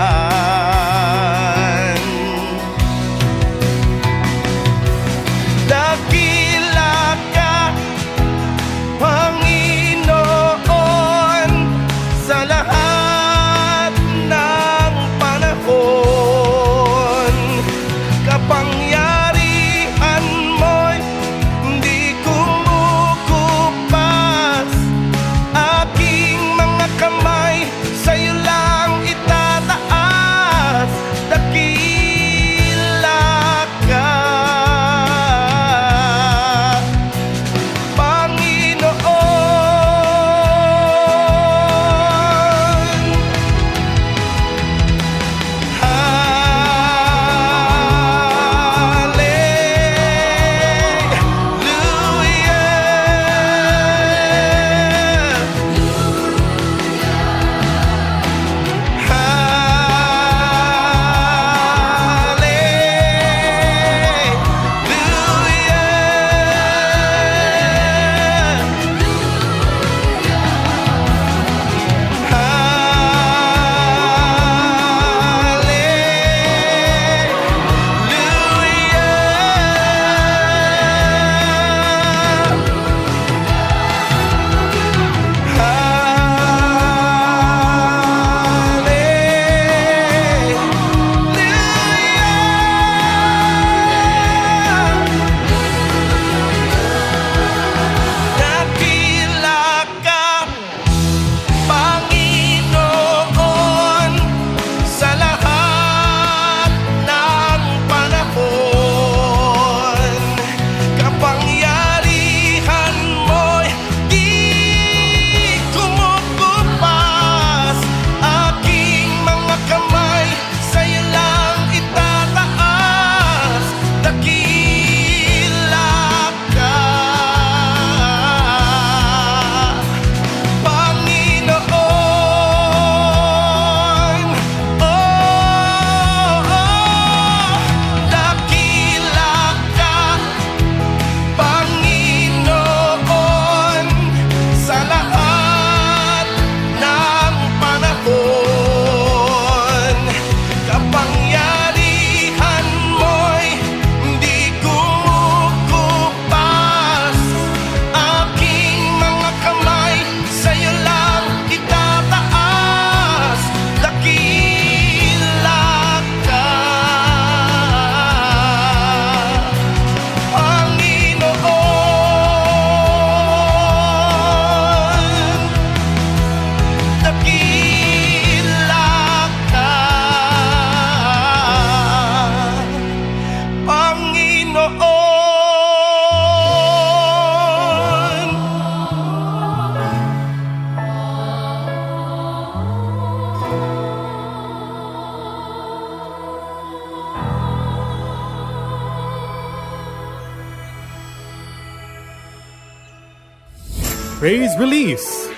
Dakila ka, Panginoon, sa lahat ng panahon. Kapangyarihan mo'y hindi kumukupas. Aking mga kamay sa'yo lang itataas. Dakila ka, Panginoon. Dakila ka, Panginoon, sa lahat ng panahon. Kapangyarihan mo'y di kumukupas. Aking mga kamay sa'yo lang itataas. Dakila ka, Panginoon. Dakila ka, Panginoon, sa lahat ng panahon. Kapangyarihan mo'y hindi kumukupas. Aking mga kamay sa'yo lang itataas. Dakila ka, Panginoon. Dakila ka, Panginoon. Praise Release.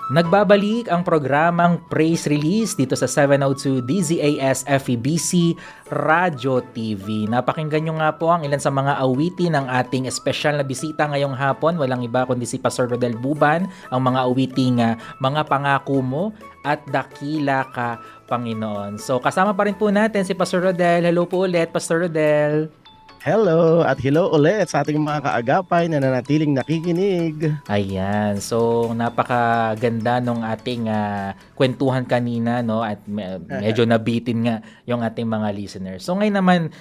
Nagbabalik ang programang Praise Release dito sa 702 DZAS FEBC Radio TV. Napakinggan nyo nga po ang ilan sa mga awitin ng ating espesyal na bisita ngayong hapon. Walang iba kundi si Pastor Rodel Buban. Ang mga awiting Mga Pangako Mo at Dakila Ka, Panginoon. So kasama pa rin po natin si Pastor Rodel. Hello po ulit, Pastor Rodel. Hello at hello ulit sa ating mga kaagapay na nanatiling nakikinig. Ayan. So, napakaganda nung ating kwentuhan kanina, no? At medyo nabitin nga yung ating mga listeners. So, ngayon naman,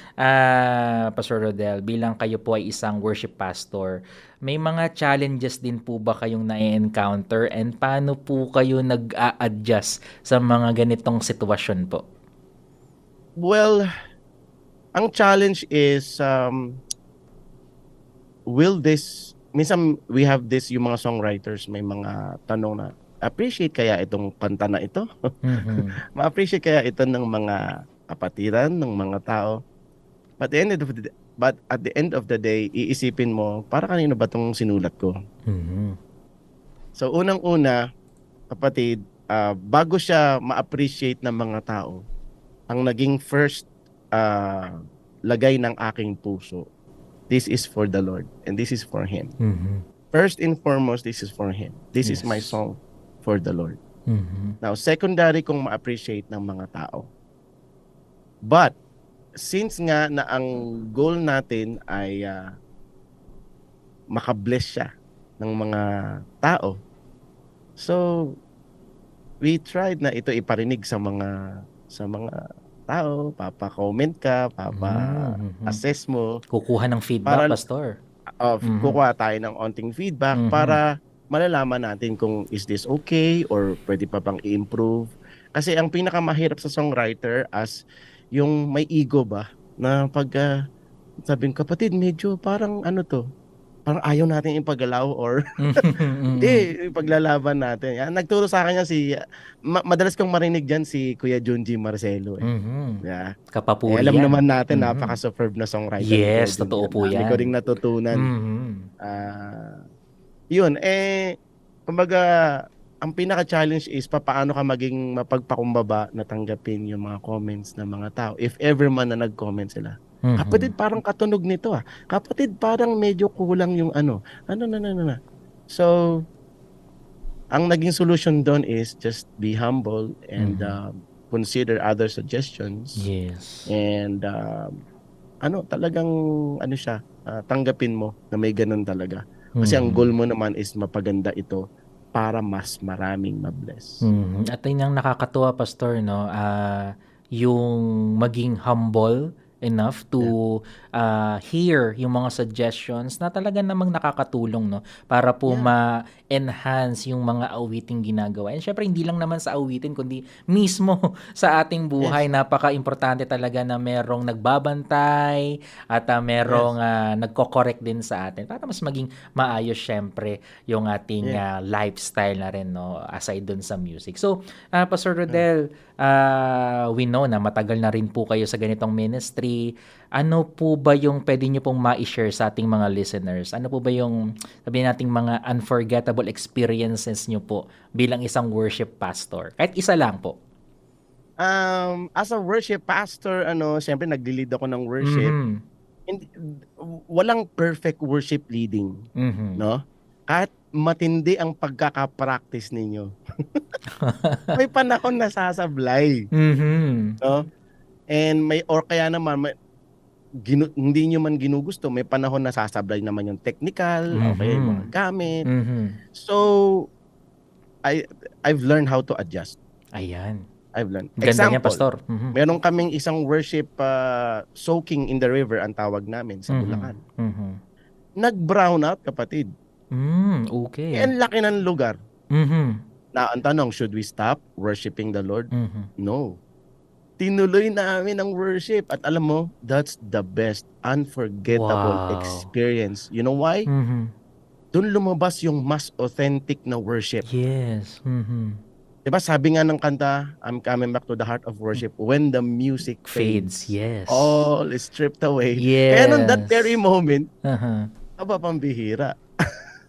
Pastor Rodel, bilang kayo po ay isang worship pastor, may mga challenges din po ba kayong na-encounter and paano po kayo nag-a-adjust sa mga ganitong sitwasyon po? Well, Ang challenge is, minsan we have this, yung mga songwriters, may mga tanong na, appreciate kaya itong kanta na ito? Mhm. Ma-appreciate kaya ito ng mga kapatiran, ng mga tao? But at the end of the day, iisipin mo, para kanino ba itong sinulat ko? Mhm. So unang-una, kapatid, bago siya ma-appreciate ng mga tao, ang naging first lagay ng aking puso, this is for the Lord and this is for Him. Mhm. First and foremost, this is for Him. This is Yes. my song for the Lord. Mhm. Now, secondary kong ma-appreciate ng mga tao. But, since nga na ang goal natin ay makabless siya ng mga tao, so, we tried na ito iparinig sa mga tao, papa-comment ka, Mhm. papa-assess mo, Kukuha ng feedback, Para- Pastor. Mhm. kukuha tayo ng onting feedback Mhm. para malalaman natin kung is this okay or pwede pa bang i-improve. Kasi ang pinakamahirap sa songwriter as yung may ego ba na pag sabihin, kapatid, medyo parang ano to, parang ayaw natin ipagalaw or Mhm. hindi, ipaglalaban natin. Yan, nagturo sa akin yan madalas kong marinig dyan si Kuya Junji Marcelo. Mhm. Yeah. Kapapuri Alam yan. naman natin, Mhm. napaka-superb na songwriter. ni Yes, Kuya Junji. totoo po Ang dami yan. ko ring natutunan. Mhm. Yun, kumbaga, ang pinaka-challenge is paano ka maging mapagpakumbaba na tanggapin yung mga comments ng mga tao. If ever man na nag-comment sila. Mhm. Kapatid, parang katunog nito Kapatid, parang medyo kulang yung ano. Na. So, ang naging solution doon is just be humble and consider other suggestions. Yes. And talagang siya, tanggapin mo na may ganun talaga. Kasi ang Mhm. goal mo naman is mapaganda ito para mas maraming mabless. Mhm. At yun ang nakakatuwa, Pastor, no? Yung maging humble enough to hear yung mga suggestions na talaga namang nakakatulong, no? Para po Yeah. ma-enhance yung mga awiting ginagawa. And syempre, hindi lang naman sa awitin, kundi mismo sa ating buhay. Napaka-importante talaga na merong nagbabantay at merong nagko-correct din sa atin para mas maging maayos syempre yung ating lifestyle na rin, no? Aside dun sa music. So, Pastor Rodel, we know na matagal na rin po kayo sa ganitong ministry. Ano po ba yung pwede nyo pong ma-share sa ating mga listeners? Ano po ba yung sabihin nating mga unforgettable experiences nyo po bilang isang worship pastor? Kahit isa lang po. As a worship pastor, syempre nagli-lead ako ng worship. Mhm. Walang perfect worship leading, Mhm. no? Kahit matindi ang pagkaka-practice ninyo. May panahon na sasablay, Mhm. no? And kaya naman hindi nyo man ginugusto, may panahon na sasablay naman yung technical, okay, yung mga gamit. Mhm. So, I've learned how to adjust. Ayan. I've learned. Ganda niya, Example, Pastor. Mhm. meron kaming isang worship soaking in the river, ang tawag namin sa Bulacan. Mhm. Nag-brown out, kapatid. Okay. Ang laki ng lugar. Mhm. Na ang tanong, should we stop worshiping the Lord? Mhm. No. Tinuloy namin ang worship. At alam mo, that's the best unforgettable Wow. experience. You know why? Mhm. Doon lumabas yung mas authentic na worship. Yes. Mhm. Diba sabi nga ng kanta, I'm coming back to the heart of worship when the music Fades. fades. Yes. All is stripped away. Yes. Kaya nung that very moment, Aha. pambihira.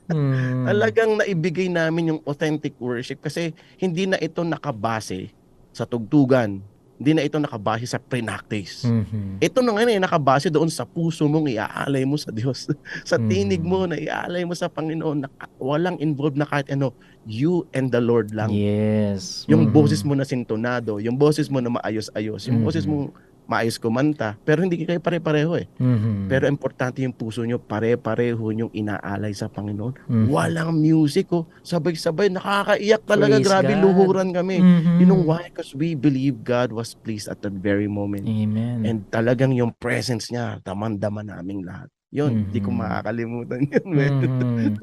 Mm. Talagang naibigay namin yung authentic worship kasi hindi na ito nakabase sa tugtugan. Hindi na ito nakabase sa pre-practice. Mhm. Ito na ngayon nakabase doon sa puso mong iaalay mo sa Diyos. Sa tinig mo na iaalay mo sa Panginoon na walang involved na kahit ano. You and the Lord lang. Yes. Yung Mhm. boses mo na sintonado, yung boses mo na maayos-ayos, yung boses mo maayos kumanta, pero hindi kayo pare-pareho Mhm. Pero importante yung puso nyo, pare-pareho yung inaalay sa Panginoon. Mhm. Walang music, sabay-sabay, nakakaiyak talaga, Praise grabe, God. luhuran kami. Mhm. You know why? Because we believe God was pleased at that very moment. Amen. And talagang yung presence niya, daman-dama naming lahat. Yun, hindi ko makakalimutan yun. Mhm.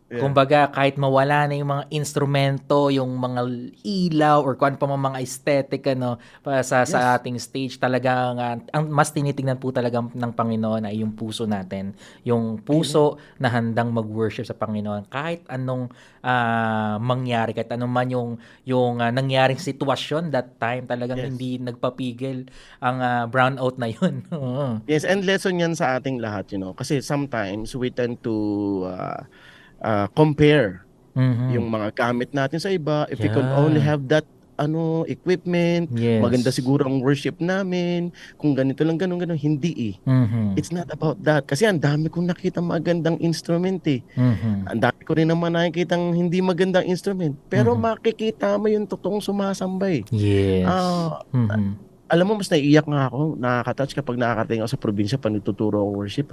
Yeah. Kumbaga, kahit mawala na yung mga instrumento, yung mga ilaw, or kung ano pa mga aesthetic, sa Yes. ating stage, talagang, ang mas tinitingnan po talaga ng Panginoon ay yung puso natin. Yung puso na handang mag-worship sa Panginoon. Kahit anong mangyari, kahit anong man yung nangyaring sitwasyon that time, talagang Yes. hindi nagpapigil ang brownout na yun. Oo. Yes, and lesson yan sa ating lahat, kasi sometimes we tend to compare Mhm. yung mga gamit natin sa iba. If we could Yeah. only have that equipment, Yes. maganda siguro ang worship namin, kung ganito lang, ganun, hindi eh. Mhm. It's not about that. Kasi ang dami kong nakita magandang instrument eh. Mhm. Ang dami ko rin naman nakikitang hindi magandang instrument. Pero makikita mo yung totoong sumasamba eh. Yes. Ah, Mhm. Alam mo, mas naiiyak nga ako, nakaka-touch kapag nakakarating ako sa probinsya pag nagtuturo ako worship,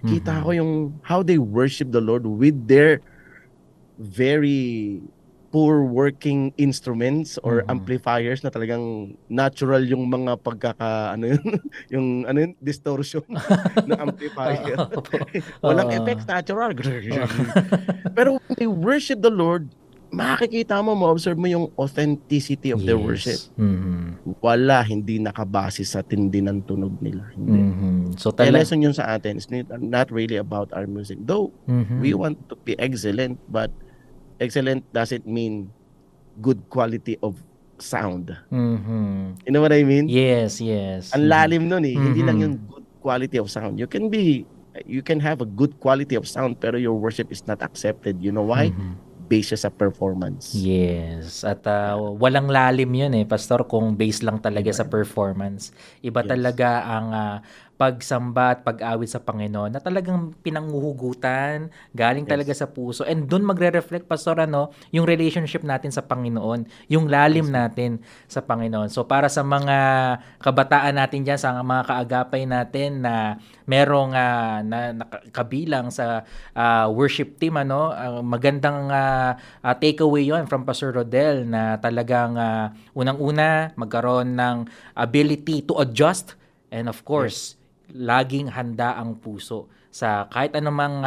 Kita ko yung how they worship the Lord with their very poor working instruments or amplifiers na talagang natural yung mga yung distortion ng amplifier. Walang effects, natural. Pero when they worship the Lord, makikita mo, ma-observe mo yung authenticity of their worship. Mhm. Wala, hindi nakabase sa tindi ng tunog nila. Hindi. Mhm. So Kaya talaga. lesson yun sa atin. It's not really about our music. Though, we want to be excellent, but excellent doesn't mean good quality of sound. Mhm. You know what I mean? Yes, yes. Ang lalim nun eh. Hindi lang Mhm. yung good quality of sound. You can have a good quality of sound pero your worship is not accepted. You know why? Based siya sa performance. Yes. At walang lalim yun Pastor, kung base lang talaga sa performance. Iba Yes. talaga ang pagsamba at pag-awit sa Panginoon na talagang pinanguhugutan, galing talaga sa puso. And doon magre-reflect, Pastor, yung relationship natin sa Panginoon, yung lalim natin sa Panginoon. So para sa mga kabataan natin dyan, sa mga kaagapay natin na merong kabilang sa worship team, magandang takeaway yon from Pastor Rodel na talagang unang-una magkaroon ng ability to adjust, and of course laging handa ang puso sa kahit anumang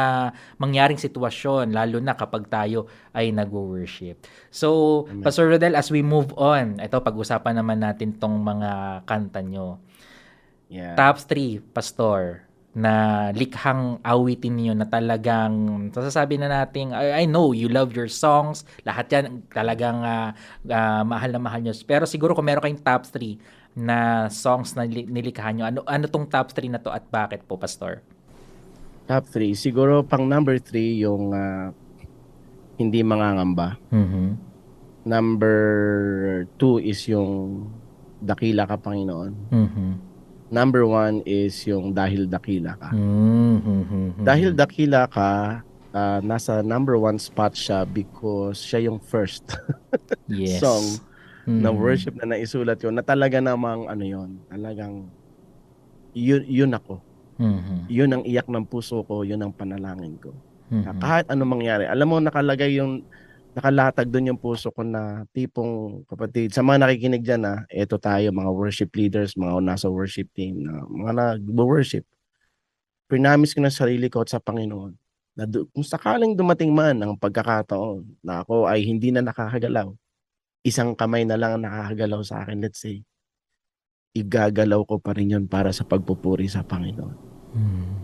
mangyaring sitwasyon, lalo na kapag tayo ay nag-worship. So, Pastor Rodel, as we move on, ito pag-usapan naman natin tong mga kanta nyo. Yeah. Top 3, Pastor, na likhang awitin niyo na talagang sasabi na natin, I know you love your songs, lahat yan talagang mahal na mahal nyo. Pero siguro kung meron kayong top 3 na songs na nilikha nyo, ano tong top 3 na to at bakit po, Pastor? Top 3. Siguro pang number 3 yung Hindi Mangangamba. Number 2 is yung Dakila Ka, Panginoon. Number 1 is yung Dahil Dakila Ka. Dahil Dakila Ka, nasa number 1 spot siya because siya yung first Yes. song na worship na naisulat yun, na talaga namang talagang yun ako. Yun ang iyak ng puso ko, yun ang panalangin ko. Kahit ano mangyari, alam mo, nakalatag doon yung puso ko na tipong, kapatid, sa mga nakikinig dyan eto tayo, mga worship leaders, mga nasa worship team, na mga nag-worship. Pinamis ko na sarili ko at sa Panginoon na kung sakaling dumating man ang pagkakataon na ako ay hindi na nakakagalaw, isang kamay na lang ang nakakagalaw sa akin, let's say, igagalaw ko pa rin yun para sa pagpupuri sa Panginoon.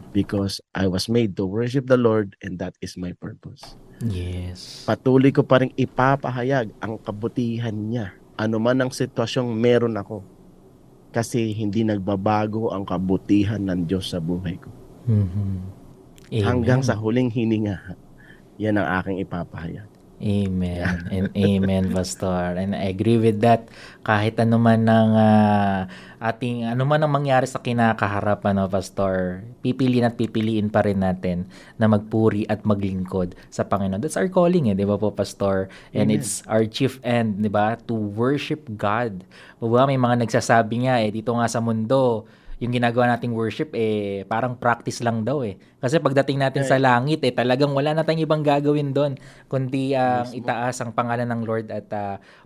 Because I was made to worship the Lord and that is my purpose. Yes. Patuloy ko pa rin ipapahayag ang kabutihan niya. Ano man ang sitwasyong meron ako. Kasi hindi nagbabago ang kabutihan ng Diyos sa buhay ko. Hanggang sa huling hininga, yan ang aking ipapahayag. Amen. And amen, Pastor. And I agree with that. Kahit ano man ang ano man ang mangyari sa kinakaharap, Pastor, pipiliin pa rin natin na magpuri at maglingkod sa Panginoon. That's our calling, di ba po, Pastor? And Amen. it's our chief end, di ba? To worship God. Diba? May mga nagsasabi nga, dito nga sa mundo, yung ginagawa nating worship parang practice lang daw Kasi pagdating natin sa langit talagang wala na tayong ibang gagawin doon kundi itaas ang pangalan ng Lord at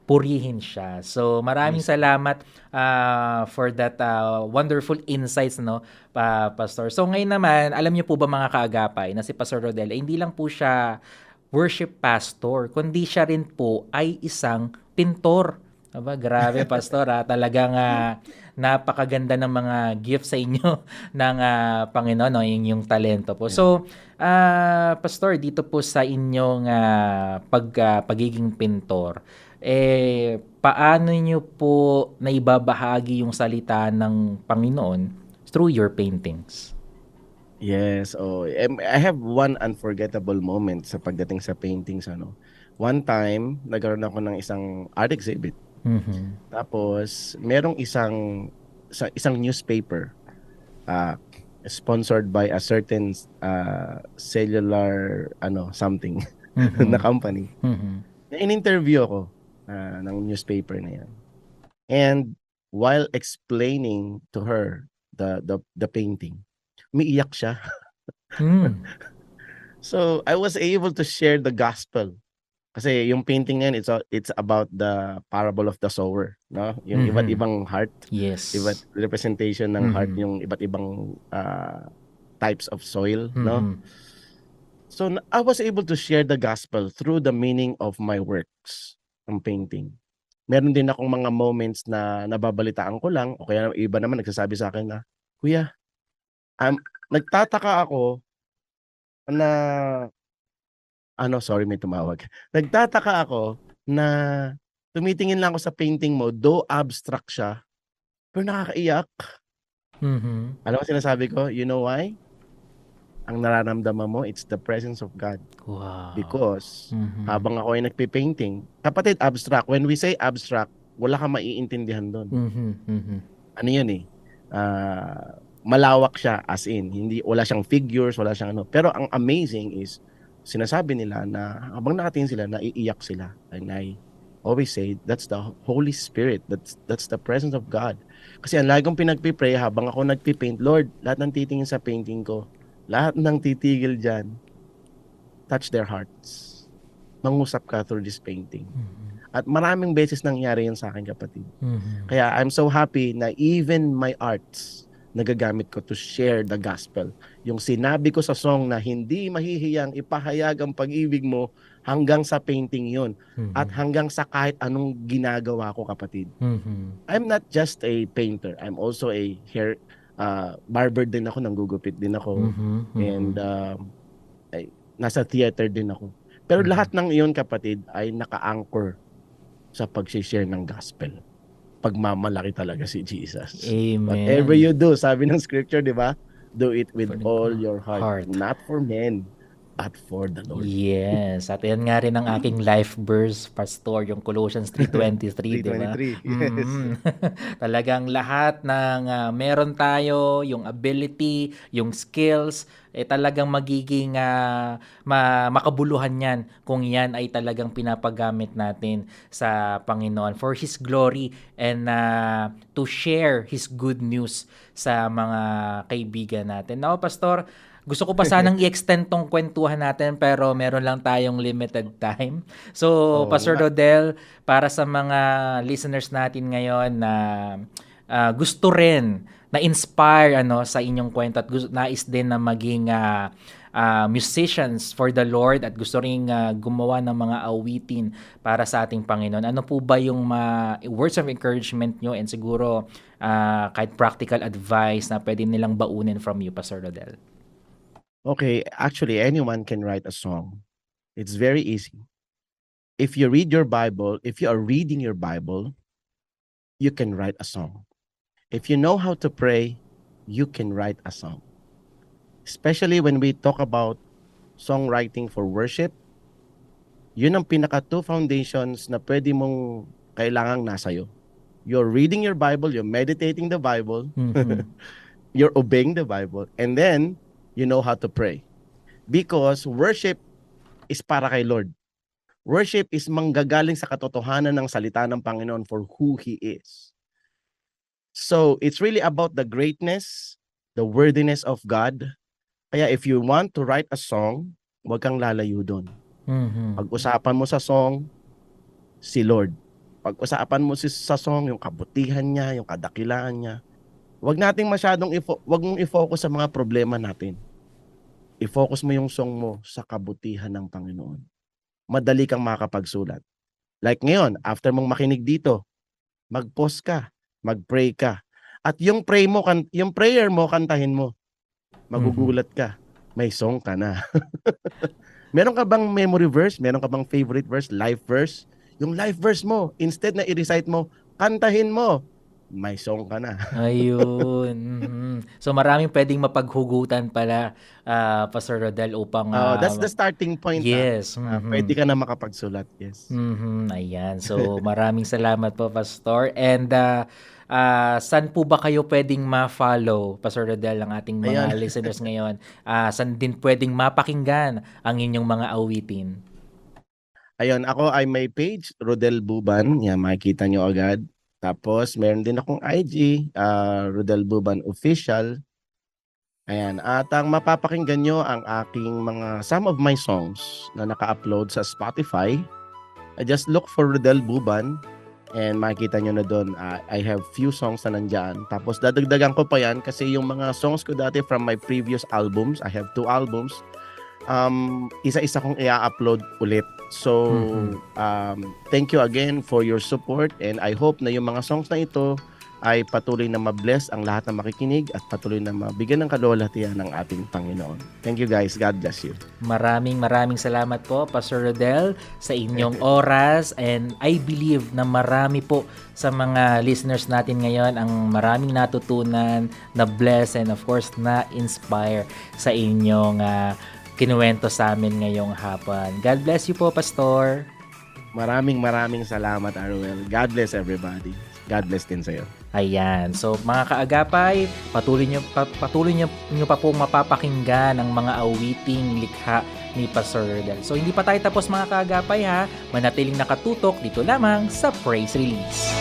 purihin siya. So maraming salamat for that wonderful insights, Pastor. So ngayon naman, alam niyo po ba mga kaagapay na si Pastor Rodel, hindi lang po siya worship pastor, kundi siya rin po ay isang pintor. Aba, grabe pastor talagang napakaganda ng mga gifts sa inyo ng Panginoon, no? Yung talento po. So, pastor, dito po sa inyong pagiging pintor, paano niyo po naibabahagi yung salita ng Panginoon through your paintings? Yes, I have one unforgettable moment sa pagdating sa paintings, ano. One time, nagkaroon ako ng isang art exhibit. Mhm. Tapos, merong isang newspaper sponsored by a certain cellular something Mhm. na company. Mhm. In-interview ako ng newspaper na yan. And while explaining to her the painting, umiiyak siya. Mm. So I was able to share the gospel. Kasi yung painting na yan, it's about the parable of the sower, no? Yung Mhm. iba't ibang heart, Yes. iba't representation ng heart, Mhm. yung iba't ibang types of soil, no? Mhm. So I was able to share the gospel through the meaning of my works, ng painting. Meron din akong mga moments na nababalitaan ko lang, o kaya iba naman nagsasabi sa akin na, Kuya, nagtataka ako na, sorry, may tumawag. Nagtataka ako na tumitingin lang ako sa painting mo, though abstract siya, pero nakakaiyak. Mhm. Alam mo sinasabi ko, you know why? Ang nararamdaman mo, it's the presence of God. Wow. Because Mhm. habang ako ay nagpe-painting, kapatid, abstract. When we say abstract, wala kang maiintindihan doon. Mhm. Mhm. Ano yun eh? Malawak siya, as in. Wala siyang figures, wala siyang ano. Pero ang amazing is, sinasabi nila na habang nakatingin sila, naiiyak sila. And I always say, that's the Holy Spirit. That's the presence of God. Kasi ang lagi kong pinagpipray habang ako nagpipaint, Lord, lahat ng titingin sa painting ko, lahat ng titigil dyan, touch their hearts. Mangusap ka through this painting. At maraming beses nangyari yan sa akin, kapatid. Mhm. Kaya I'm so happy na even my arts, nagagamit ko to share the gospel. Yung sinabi ko sa song na hindi mahihiyang ipahayag ang pag-ibig mo hanggang sa painting yon at hanggang sa kahit anong ginagawa ko, kapatid. Mhm. I'm not just a painter. I'm also a hair barber din ako, nanggugupit din ako. Mhm. And nasa theater din ako. Pero lahat ng iyon, kapatid, ay naka-anchor sa pag-share ng gospel. Pagmamalaki talaga si Jesus. Amen. Whatever you do, sabi ng scripture, di ba? Do it with For all your heart. heart. Not for men, but for the Lord. Yes. At yan nga rin ang aking life verse, Pastor, yung Colossians 3:23, di ba? 3:23, yes. Talagang lahat ng meron tayo, yung ability, yung skills, talagang magiging makabuluhan yan kung yan ay talagang pinapagamit natin sa Panginoon for His glory and to share His good news sa mga kaibigan natin. Now, Pastor, gusto ko pa sanang i-extend tong kwentuhan natin pero meron lang tayong limited time. So, Pastor Rodel, para sa mga listeners natin ngayon na gusto rin na-inspire sa inyong kwento at nais din na maging musicians for the Lord at gusto rin gumawa ng mga awitin para sa ating Panginoon. Ano po ba yung words of encouragement nyo and siguro kahit practical advice na pwede nilang baunin from you, Pastor Rodel? Okay, actually, anyone can write a song. It's very easy. If you read your Bible, if you are reading your Bible, you can write a song. If you know how to pray, you can write a song. Especially when we talk about songwriting for worship, yun ang pinaka-2 foundations na pwede mong kailangang nasa'yo. You're reading your Bible, you're meditating the Bible, you're obeying the Bible, and then you know how to pray. Because worship is para kay Lord. Worship is manggagaling sa katotohanan ng salita ng Panginoon for who He is. So, it's really about the greatness, the worthiness of God. Kaya if you want to write a song, huwag kang lalayo doon. Pag-usapan mo sa song, si Lord. Pag-usapan mo sa song, yung kabutihan niya, yung kadakilaan niya. Huwag nating masyadong huwag mong i-focus sa mga problema natin. I-focus mo yung song mo sa kabutihan ng Panginoon. madali kang makakapagsulat. Like ngayon, after mong makinig dito, mag-pause ka, mag-pray ka. At yung yung prayer mo, kantahin mo. Magugulat ka. May song ka na. Meron ka bang memory verse? Meron ka bang favorite verse? Life verse? Yung life verse mo, instead na i-recite mo, kantahin mo. May song ka na. Ayun. So maraming pwedeng mapaghugutan pala, Pastor Rodel, upang That's the starting point. yes. Pwede ka na makapagsulat. Yes. Ayan. So maraming salamat po, Pastor. And saan po ba kayo pwedeng ma-follow, Pastor Rodel, ang ating mga listeners ngayon? Saan din pwedeng mapakinggan ang inyong mga awitin? Ayun, ako ay may page, Rodel Buban. Yan, makikita nyo agad. Tapos, meron din akong IG, Rodel Buban Official. Ayan. At ang mapapakinggan nyo ang aking some of my songs na naka-upload sa Spotify. Just look for Rodel Buban and makikita nyo na doon. I have few songs na nandyan. Tapos, dadagdagan ko pa yan kasi yung mga songs ko dati from my previous albums, I have 2 albums, isa-isa kong i-upload ulit. So, thank you again for your support and I hope na yung mga songs na ito ay patuloy na ma-bless ang lahat na makikinig at patuloy na mabigyan ng kaluwalhatian ng ating Panginoon. Thank you guys. God bless you. Maraming salamat po, Pastor Rodel, sa inyong oras, and I believe na marami po sa mga listeners natin ngayon ang maraming natutunan, na-bless, and of course na-inspire sa inyong kinuwento sa amin ngayong hapon. God bless you po, Pastor. Maraming salamat, Arwel. God bless everybody. God bless din sa'yo. Ayan. So, mga kaagapay, patuloy nyo pa po mapapakinggan ang mga awiting likha ni Pastor Rodel. So, hindi pa tayo tapos, mga kaagapay, ha? Manatiling nakatutok dito lamang sa Praise Release.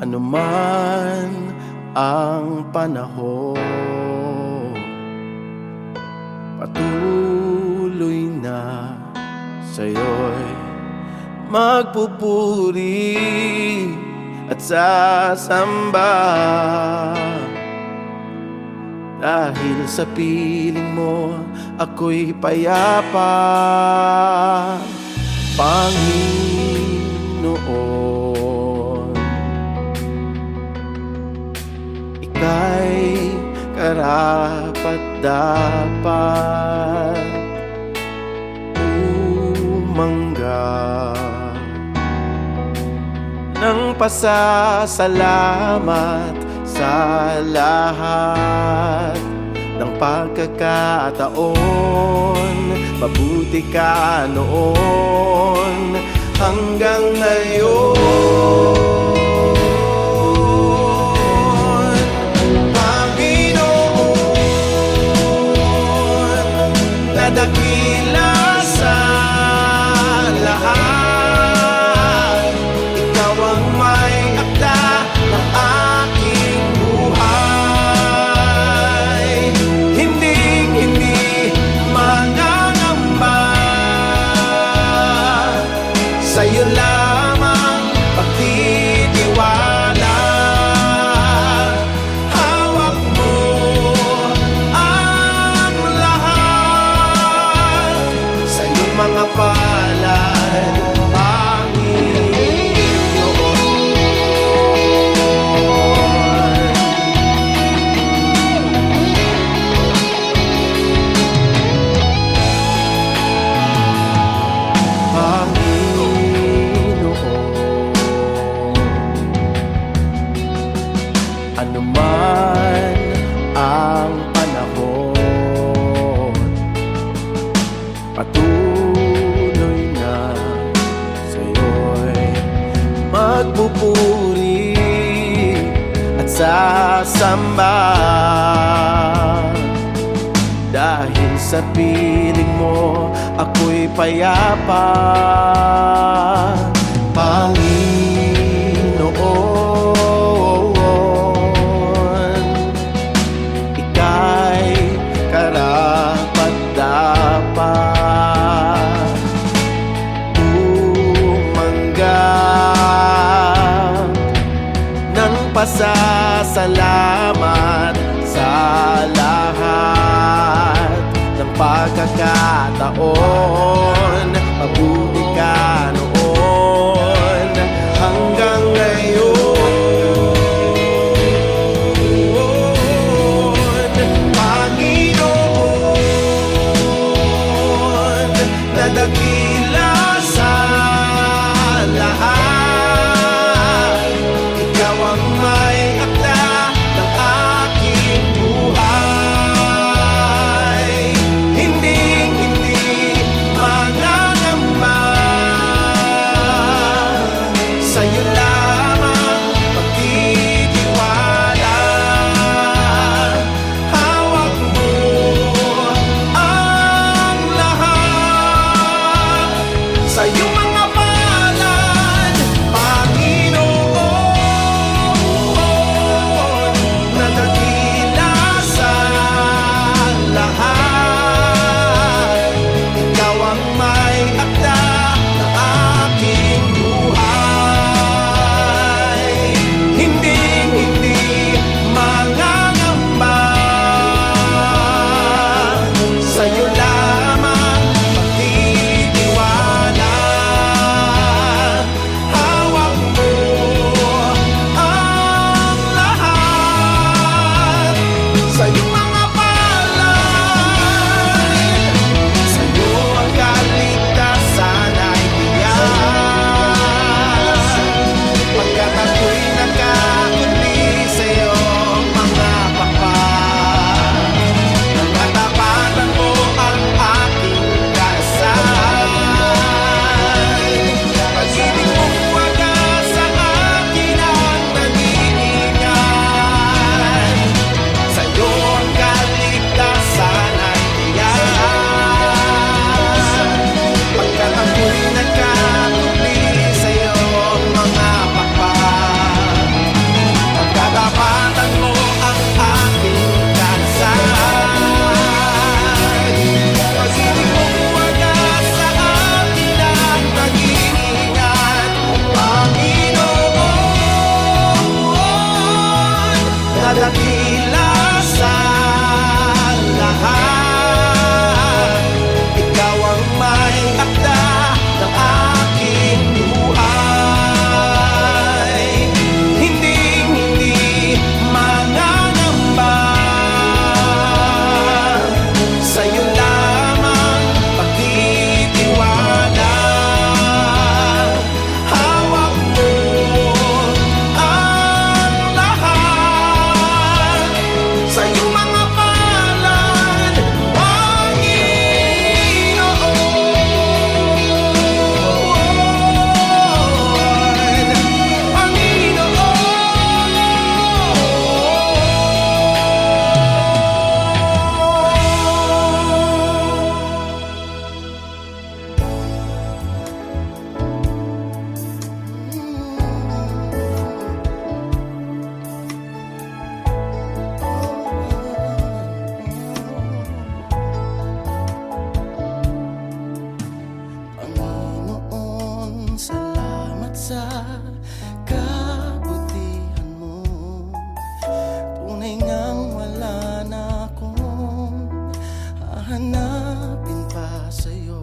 Ano man ang panahon, patuloy na sa'yo'y magpupuri at sasamba. Dahil sa piling mo, ako'y payapa, Panginoon. Ika'y karapat-dapat umangga ng pasasalamat sa lahat ng pagkakataon. Mabuti ka noon hanggang ngayon. Dakila sa lahat, ikaw ang may akda ng aking buhay. Hindi manangamba, sa'yo lamang pagtitiwala. Hawak mo ang lahat, sa'yo mga palad, ano man ang panahon, patuloy na sa'yo'y magpupuri at sasamba. Dahil sa piling mo, ako'y payapa, Panginoon. Ika'y karapat Salamat sa lahat ng pagkakataon. Mabuti ka noon hanggang ngayon. Panginoon, nadakila sa lahat, ikaw ang may akda ng aking buhay. Hindi mangangamba, sa'yo lamang pagtitiwala. Hawak mo ang lahat sa iyong mga palad, Panginoon, nadakila sa lahat, ikaw ang may akda ng aking buhay. Hindi mangangamba, sa'yo lamang pagtitiwala. Hawak mo ang lahat sa iyong mga palad. Sa'yo ang kaligtasan ay tiyak, pagkat ako'y nakakuli sa iyong mga pakpak. Ang katapatan mo ang aking kasal. Pag-ibig mong wagas sa akin ang nag-iingat. Sa'yo ang kaligtasan ay tiyak, pagkat ako'y nakatuli sa iyong mga pakpak. Ang katapatan mo ang aking kasal. Pag-ibig mong wagas sa akin ang nag-iingat. Panginoon, nadakila sa lahat, ikaw ang may akda ng aking buhay. Hindi mangangamba, sa'yo lamang pagtitiwala. Hawak mo ang lahat sa iyong mga palad, Panginoon, salamat sa kabutihan mo. Tunay ngang wala na akong hahanapin pa sa'yo.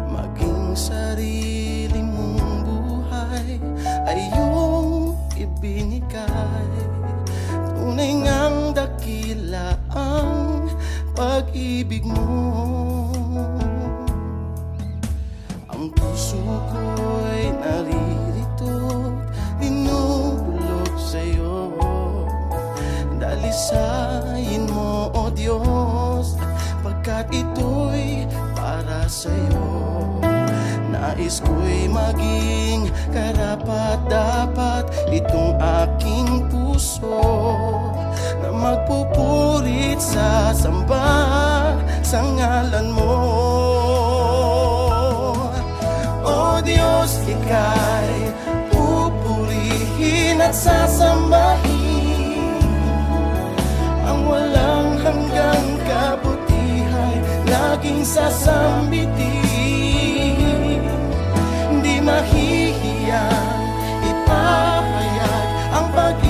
Maging sarili mong buhay ay iyong ibinigay. Tunay ngang dakila ang pag-ibig mo. Ang puso ko'y naririto, dinudulog sa'yo. Dalisayin mo, O Diyos, pagkat ito'y para sa'yo. Nais ko'y maging karapat-dapat itong aking puso, na magpupurit sa samba sa ngalan mo. O Diyos, ika'y pupurihin at sasambahin. Ang walang hanggang kabutihan laging sasambitin. Di mahihiyang ipahayag ang pag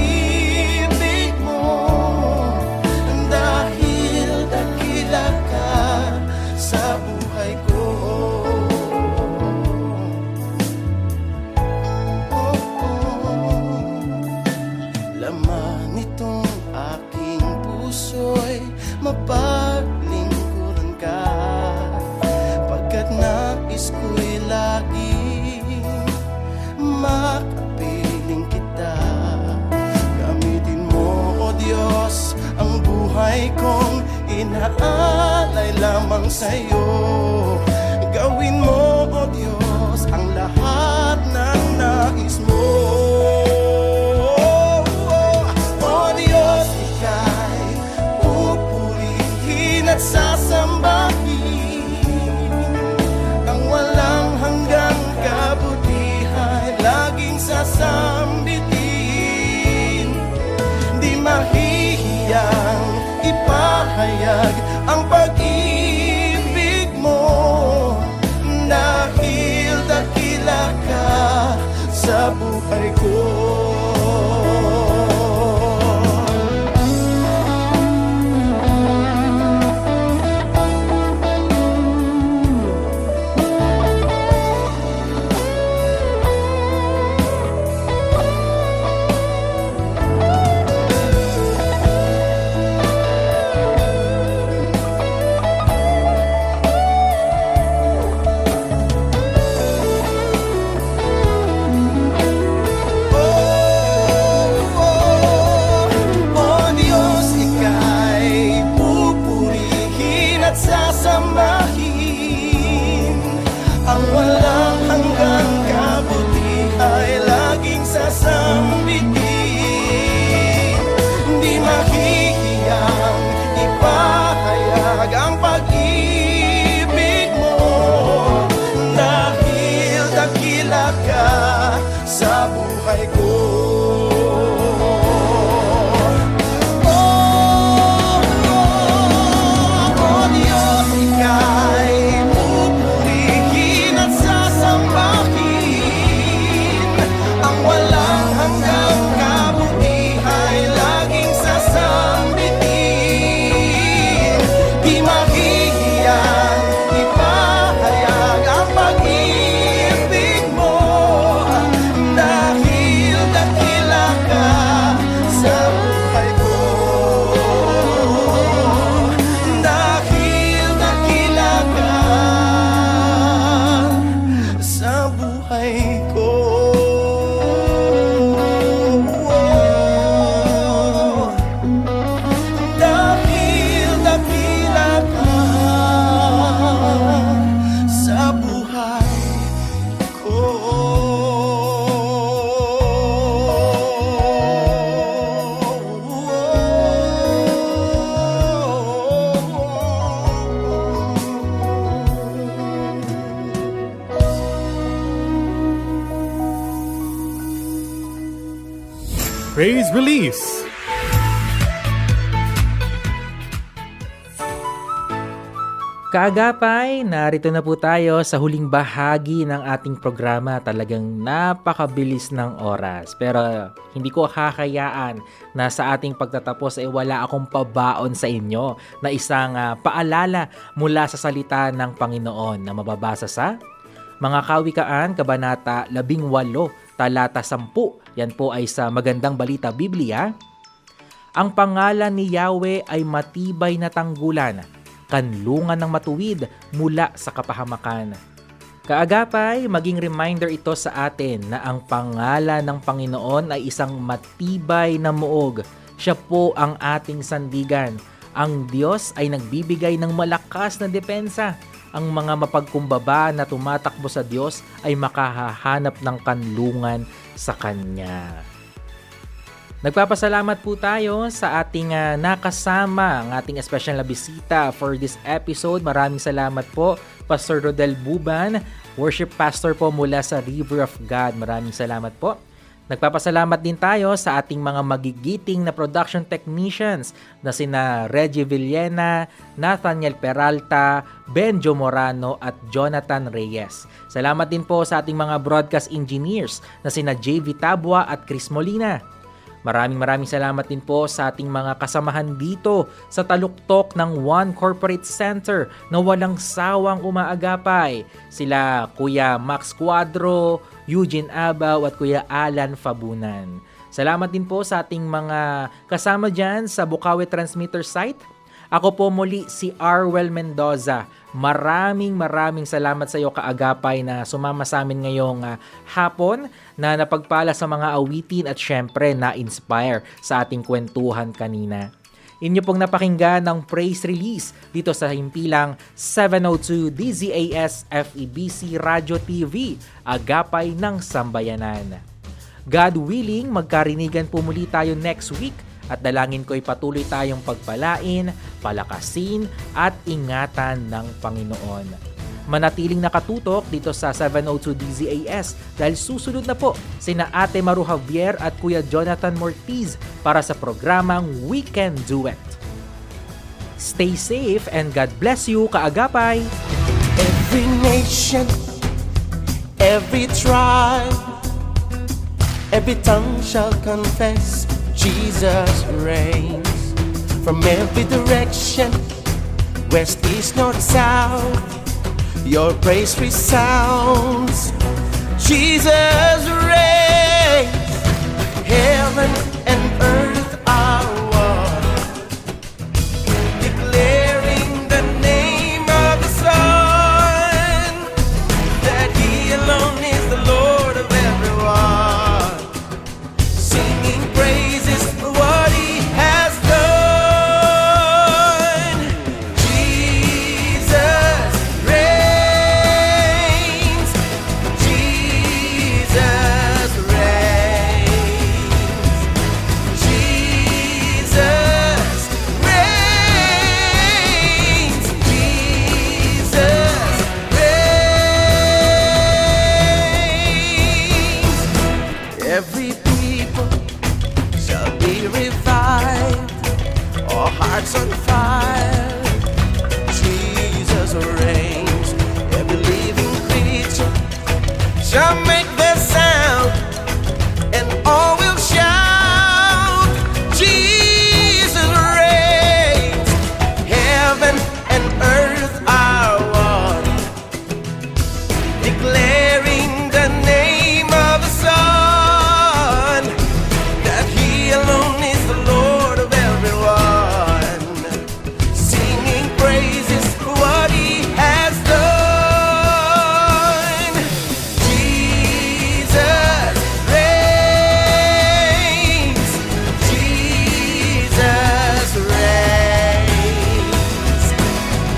inaalay lamang sa'yo. Gawin mo, O Diyos, ang lahat ng nais mo. O Diyos, ika'y pupurihin at sasambahin. Ang walang hanggang kabutihan laging sasambitin. Di mahihiyang ipahayag ang pag-ibig mo, dahil dakila ka sa buhay ko. Ang walang hanggang kabuti ay laging sasambitin. Di mahihiyang ipahayag ang pag-ibig mo, dahil dakila ka sa buhay ko. Praise Release. Kaagapay, narito na po tayo sa huling bahagi ng ating programa. Talagang napakabilis ng oras. Pero hindi ko kakayaan na sa ating pagtatapos ay wala akong pabaon sa inyo na isang paalala mula sa salita ng Panginoon na mababasa sa Mga Kawikaan, Kabanata 18, Talata 10. Yan po ay sa Magandang Balita Biblia. Ang pangalan ni Yahweh ay matibay na tanggulan, kanlungan ng matuwid mula sa kapahamakan. Kaagapay, maging reminder ito sa atin na ang pangalan ng Panginoon ay isang matibay na muog. Siya po ang ating sandigan. Ang Diyos ay nagbibigay ng malakas na depensa. Ang mga mapagkumbaba na tumatakbo sa Diyos ay makahahanap ng kanlungan sa Kanya. Nagpapasalamat po tayo sa ating nakasama, ang ating espesyal na bisita for this episode. Maraming salamat po, Pastor Rodel Buban, worship pastor po mula sa River of God. Maraming salamat po. Nagpapasalamat din tayo sa ating mga magigiting na production technicians na sina Reggie Villena, Nathaniel Peralta, Benjo Morano at Jonathan Reyes. Salamat din po sa ating mga broadcast engineers na sina JV Tabua at Chris Molina. Maraming salamat din po sa ating mga kasamahan dito sa taluktok ng One Corporate Center na walang sawang umaagapay. Sila Kuya Max Cuadro, Eugene Abaw at Kuya Alan Fabunan. Salamat din po sa ating mga kasama dyan sa Bukawi Transmitter site. Ako po muli si Arwel Mendoza. Maraming salamat sa iyo kaagapay na sumama sa amin ngayong hapon na napagpala sa mga awitin at syempre na-inspire sa ating kwentuhan kanina. Inyo pong napakinggan ng praise release dito sa himpilang 702 DZAS FEBC Radio TV, Agapay ng Sambayanan. God willing, magkarinigan po muli tayo next week at dalangin ko'y patuloy tayong pagpalain, palakasin at ingatan ng Panginoon. Manatiling nakatutok dito sa 702 DZAS dahil susunod na po sina Ate Maru Javier at Kuya Jonathan Mortiz para sa programang We Can Do It. Stay safe and God bless you, kaagapay! Every nation, every tribe, every tongue shall confess Jesus reigns. From every direction, west, east, north, south, your praise resounds. Jesus reigns. Heaven and earth are one, declaring the name of the Son, that He alone is the Lord of everyone, singing praises for what He has done. Jesus reigns. Jesus reigns. Jesus reigns. Jesus reigns. Every people shall be revived, all hearts on fire. Jesus reigns. Every living creature shall make their sound, and all will shout. Jesus reigns. Heaven and earth are one, declaring the name of the Son, that He alone is the Lord of everyone, singing praises for what He has done. Jesus reigns. Jesus reigns.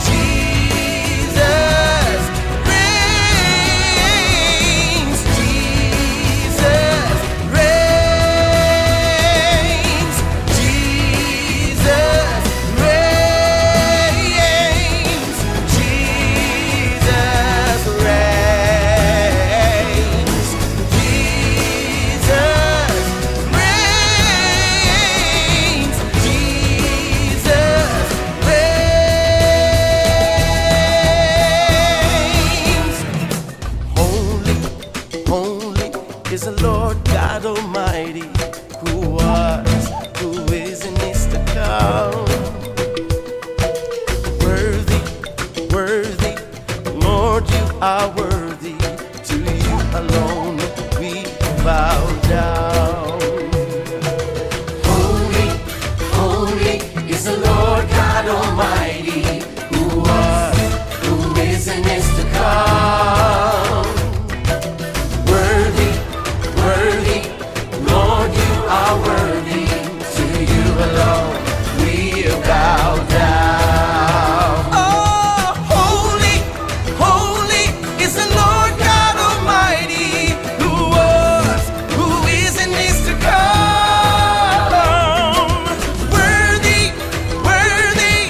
Jesus reigns. Jesus reigns. Jesus reigns. Jesus reigns. Jesus reigns. Jesus reigns. Holy, holy is the Lord God Almighty, who was, who is, and is to come. Worthy, worthy, Lord, you are worthy. To you alone we bow down. Holy, holy is the Lord God Almighty, who was, who is, and is to come. Worthy, worthy, Lord, you are worthy. To you alone we bow down. Oh, holy, holy is the Lord God Almighty, who was, who is, and is to come. Worthy, worthy,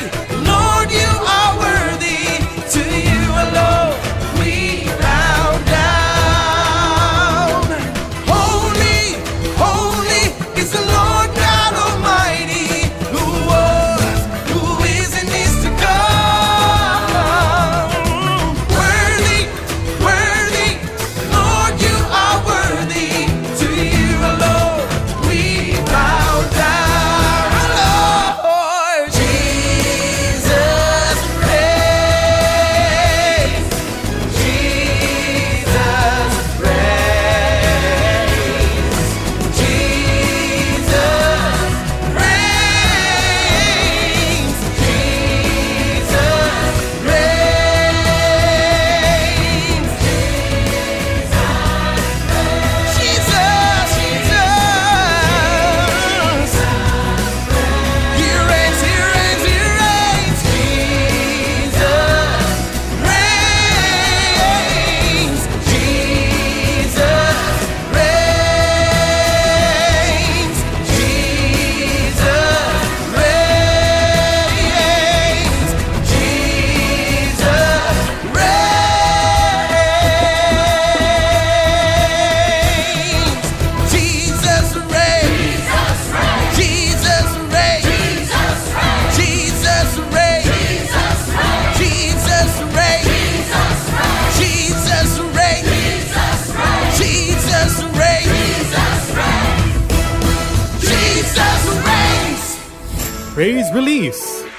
Praise Release.